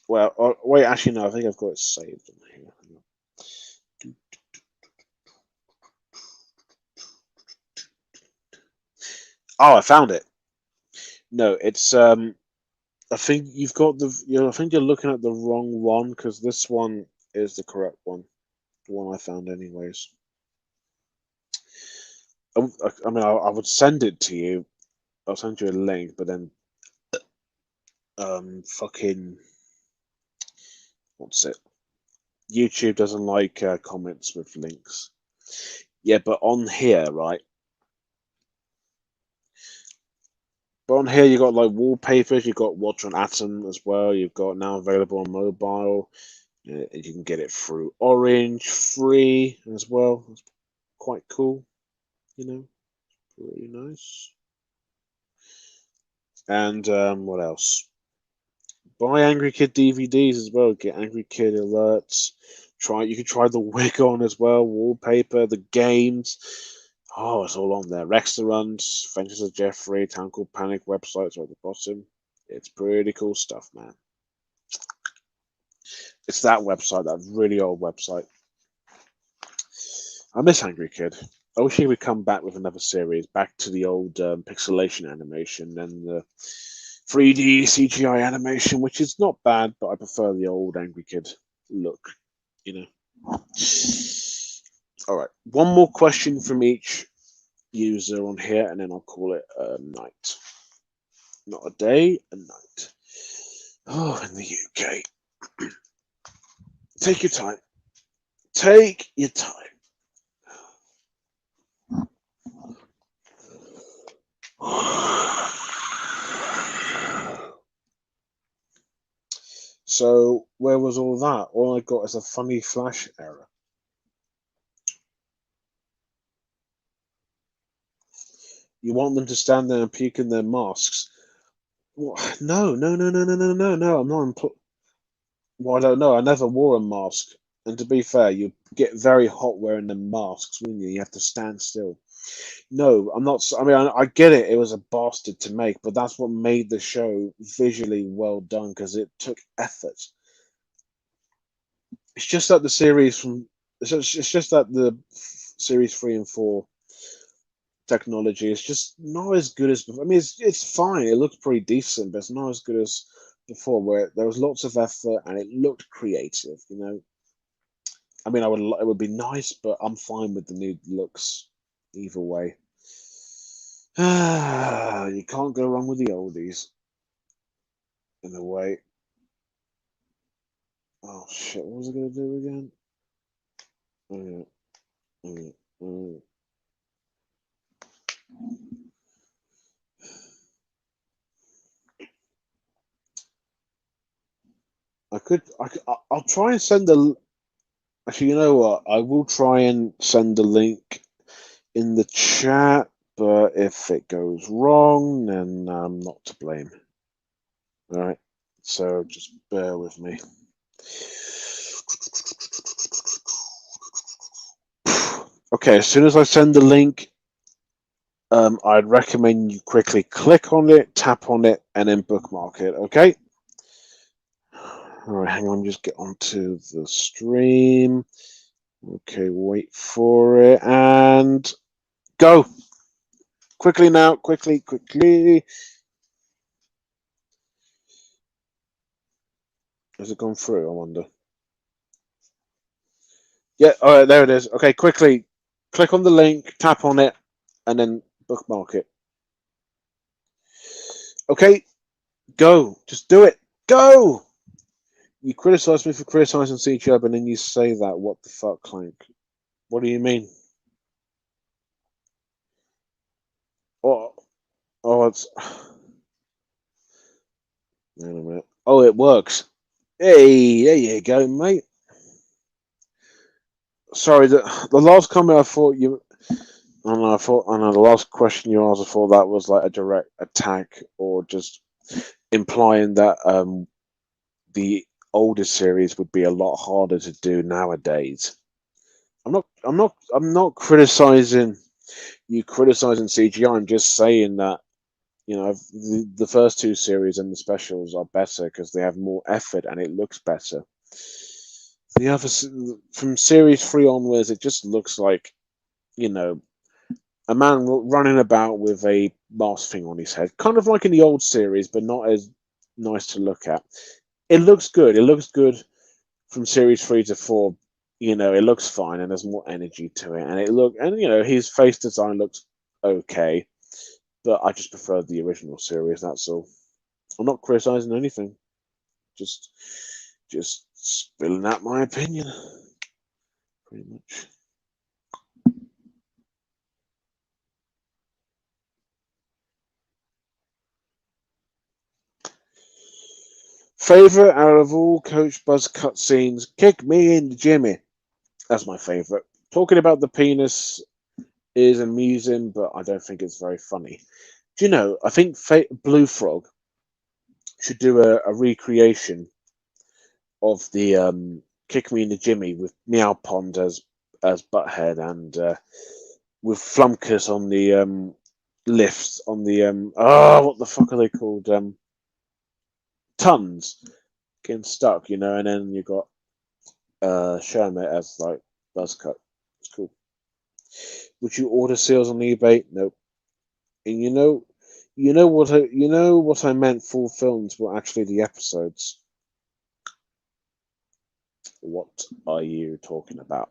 Well, wait, actually, no, I think I've got it saved in here. Oh, I found it. No, it's I think you've got I think you're looking at the wrong one because this one is the correct one, the one I found, anyways. I mean, I would send it to you. I'll send you a link, but then, fucking, what's it? YouTube doesn't like comments with links. Yeah, but on here, right? But on here, you got like wallpapers. You got Watch on Atom as well. You've got now available on mobile. You can get it through Orange free as well. It's quite cool, you know, really nice. And what else? Buy Angry Kid DVDs as well. Get Angry Kid alerts. You can try the wig on as well. Wallpaper, the games. Oh, it's all on there. Restaurants, Adventures of Jeffrey, Town Called Panic websites are at the bottom. It's pretty cool stuff, man. It's that website, that really old website. I miss Angry Kid. I wish he would come back with another series, back to the old pixelation animation and the 3D CGI animation, which is not bad, but I prefer the old Angry Kid look, you know. All right, one more question from each, user on here, and then I'll call it a night. Not a day, a night. Oh, in the UK. Take your time. Take your time. So, where was all that? All I got is a funny flash error. You want them to stand there and puke in their masks? What? No, no, no, no, no, no, no, no. I'm not. Well, I don't know. I never wore a mask. And to be fair, you get very hot wearing the masks, wouldn't you? You have to stand still. No, I'm not. I mean, I get it. It was a bastard to make, but that's what made the show visually well done because it took effort. It's just that the series from. It's just that the series 3 and 4 technology is just not as good as before. I mean, it's fine. It looks pretty decent, but it's not as good as before, where there was lots of effort and it looked creative. You know, I mean, it would be nice, but I'm fine with the new looks either way. You can't go wrong with the oldies in a way. Oh shit! What was I gonna do again? Oh, yeah. Oh, yeah. I'll try and send the. Actually, you know what? I will try and send the link in the chat, but if it goes wrong, then I'm not to blame. All right, so just bear with me. Okay, as soon as I send the link, I'd recommend you quickly click on it, tap on it, and then bookmark it. Okay. All right, hang on. Just get onto the stream. Okay, wait for it and go quickly now. Quickly, quickly. Has it gone through? I wonder. Yeah, all right, there it is. Okay, quickly click on the link, tap on it, and then bookmark it. Okay, go. Just do it. Go. You criticize me for criticizing CGI, and then you say that. What the fuck, Clank? What do you mean? Oh, oh, it's. Wait a minute. Oh, it works. Hey, there you go, mate. Sorry, the last comment I thought you. I know the last question you asked, I thought that was like a direct attack or just implying that the older series would be a lot harder to do nowadays. I'm not criticizing you criticizing CGI. I'm just saying that the first two series and the specials are better because they have more effort and it looks better. The other from series 3 onwards, it just looks like you know a man running about with a mask thing on his head, kind of like in the old series, but not as nice to look at. It looks good. It looks good from series 3 to 4. You know, it looks fine and there's more energy to it, and his face design looks okay, but I just prefer the original series. That's all. I'm not criticizing anything. Just just spilling out my opinion, pretty much. Favorite out of all Coach Buzz cutscenes? Kick me in the Jimmy. That's my favorite. Talking about the penis is amusing, but I don't think it's very funny. Do you know? I think Blue Frog should do a recreation of the Kick Me in the Jimmy with Meow Pond as Butthead and with Flumkus on the lifts on the what the fuck are they called? Tons getting stuck, and then you got Shermit as like Buzzcut. It's cool. Would you order seals on eBay? Nope. And you know what I meant. Full films were actually the episodes. What are you talking about?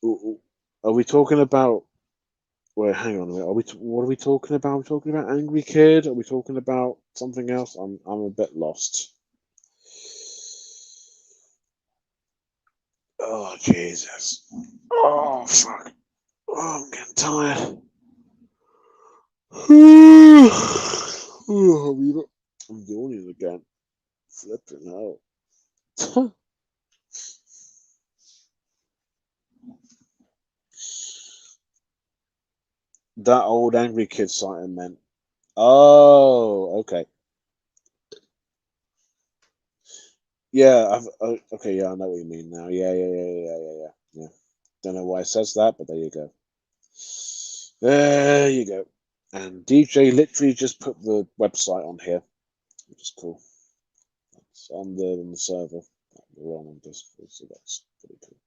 Are we talking about? Wait, hang on a minute. What are we talking about? Are we talking about Angry Kid? Are we talking about something else? I'm a bit lost. Oh Jesus! Oh fuck! Oh, I'm getting tired. Oh, I'm yawning again. Flipping out. That old Angry Kid site I meant. Oh, okay. Yeah, okay, yeah, I know what you mean now. Yeah. Don't know why it says that, but there you go. There you go. And DJ literally just put the website on here, which is cool. It's on the server. We're on Discord, so that's pretty cool.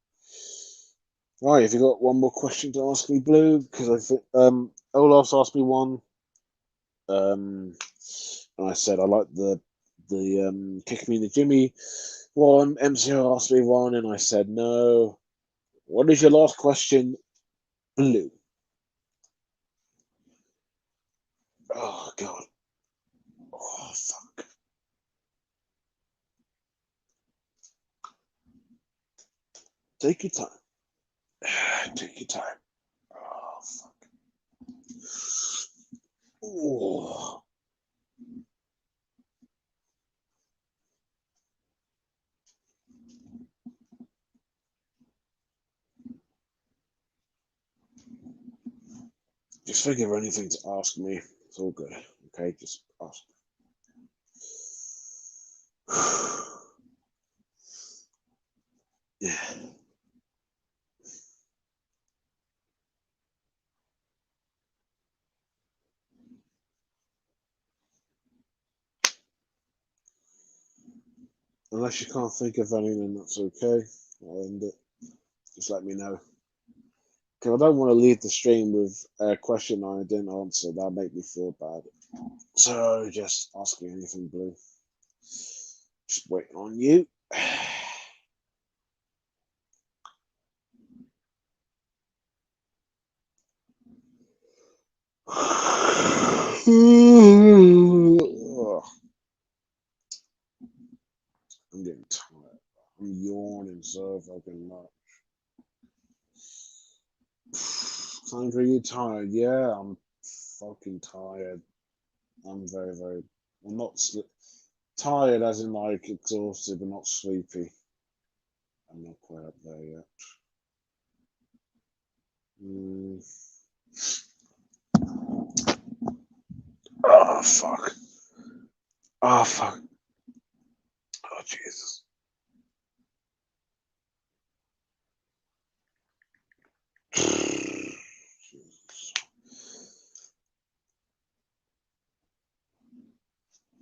Right, have you got one more question to ask me, Blue? Because I think Olaf's asked me one. And I said I like the kick me in the Jimmy one. MCR asked me one, and I said no. What is your last question, Blue? Oh God. Oh fuck. Take your time. Take your time. Oh fuck. Oh. Just think of anything to ask me. It's all good. Okay, just ask. Yeah. Unless you can't think of anything, that's okay. I'll end it. Just let me know. Because I don't want to leave the stream with a question I didn't answer. That'll make me feel bad. So just ask me anything, Blue. Just waiting on you. I'm getting tired. I'm yawning so fucking much. Sandra, you tired? Yeah, I'm fucking tired. I'm very. I'm not tired, as in like exhausted, but not sleepy. I'm not quite up there yet. Mm. Oh fuck. Oh fuck. Oh Jesus.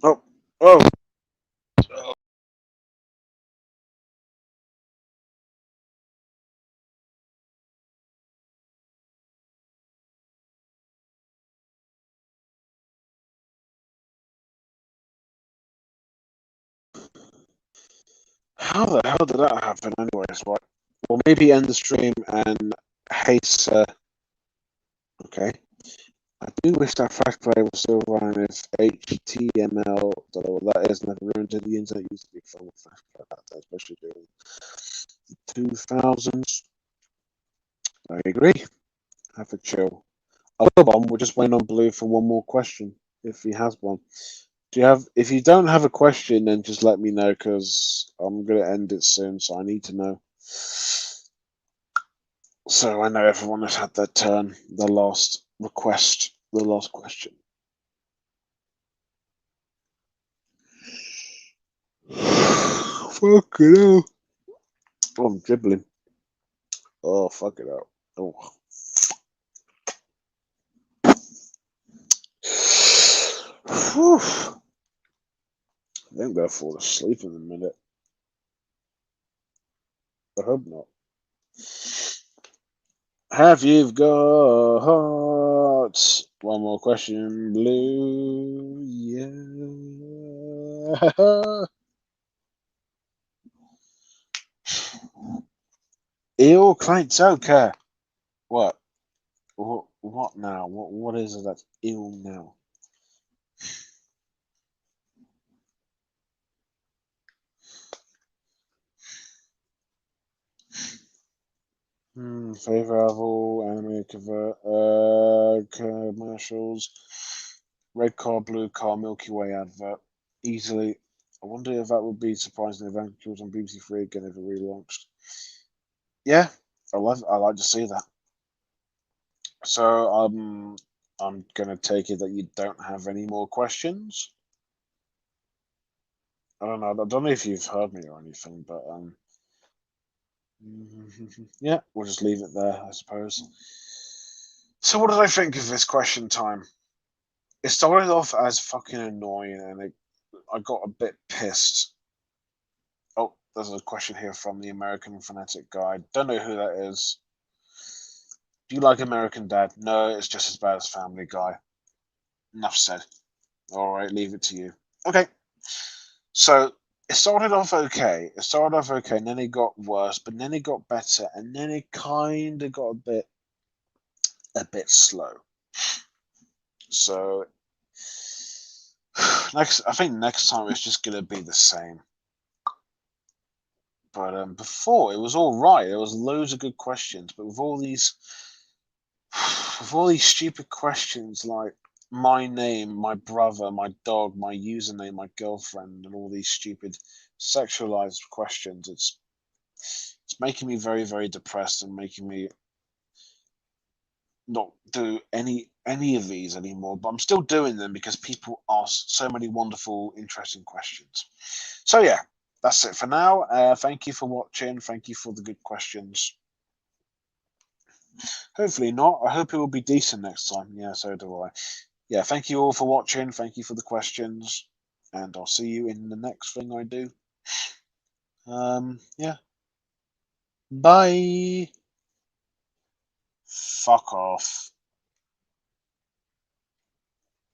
Oh. Oh. How the hell did that happen, anyways? Right. Well, maybe end the stream and hey, sir. Okay. I do wish that Flash player was still running if HTML, don't know what that is, never ruined to the internet. Used to be fun with Flash player back then, especially during the 2000s. I agree. Have a chill. I will bomb. We're just waiting on Blue for one more question, if he has one. Do you have? If you don't have a question, then just let me know because I'm gonna end it soon. So I need to know. So I know everyone has had their turn. The last request. The last question. Fucking hell. Oh, I'm dribbling. Oh, fuck it out. Oh. Whew. I think I'm gonna fall asleep in a minute. I hope not. Have you got one more question, Blue? Yeah. Ew, Clint, okay. What? What now? What is it that's ill now? Favorable anime commercials. Red car, blue car, Milky Way advert. Easily. I wonder if that would be surprising if Vancouver on BBC Three again if it relaunched. Yeah, I like to see that. So I'm gonna take it that you don't have any more questions. I don't know. I don't know if you've heard me or anything, but yeah, we'll just leave it there, I suppose. So what did I think of this question time? It started off as fucking annoying, and I got a bit pissed. Oh, there's a question here from the American Phonetic Guide. Don't know who that is. Do you like American Dad? No, it's just as bad as Family Guy. Enough said. All right, leave it to you. Okay. So it started off okay. It started off okay, and then it got worse, but then it got better, and then it kind of got a bit slow. So I think next time it's just gonna be the same. But before it was all right. There was loads of good questions, but with all these stupid questions like my name, my brother, my dog, my username, my girlfriend, and all these stupid sexualized questions, it's making me very, very depressed and making me not do any of these anymore. But I'm still doing them because people ask so many wonderful, interesting questions. So yeah, that's it for now. Thank you for watching. Thank you for the good questions. Hopefully not. I hope it will be decent next time. Yeah, so do I. Yeah, thank you all for watching. Thank you for the questions. And I'll see you in the next thing I do. Yeah. Bye. Fuck off.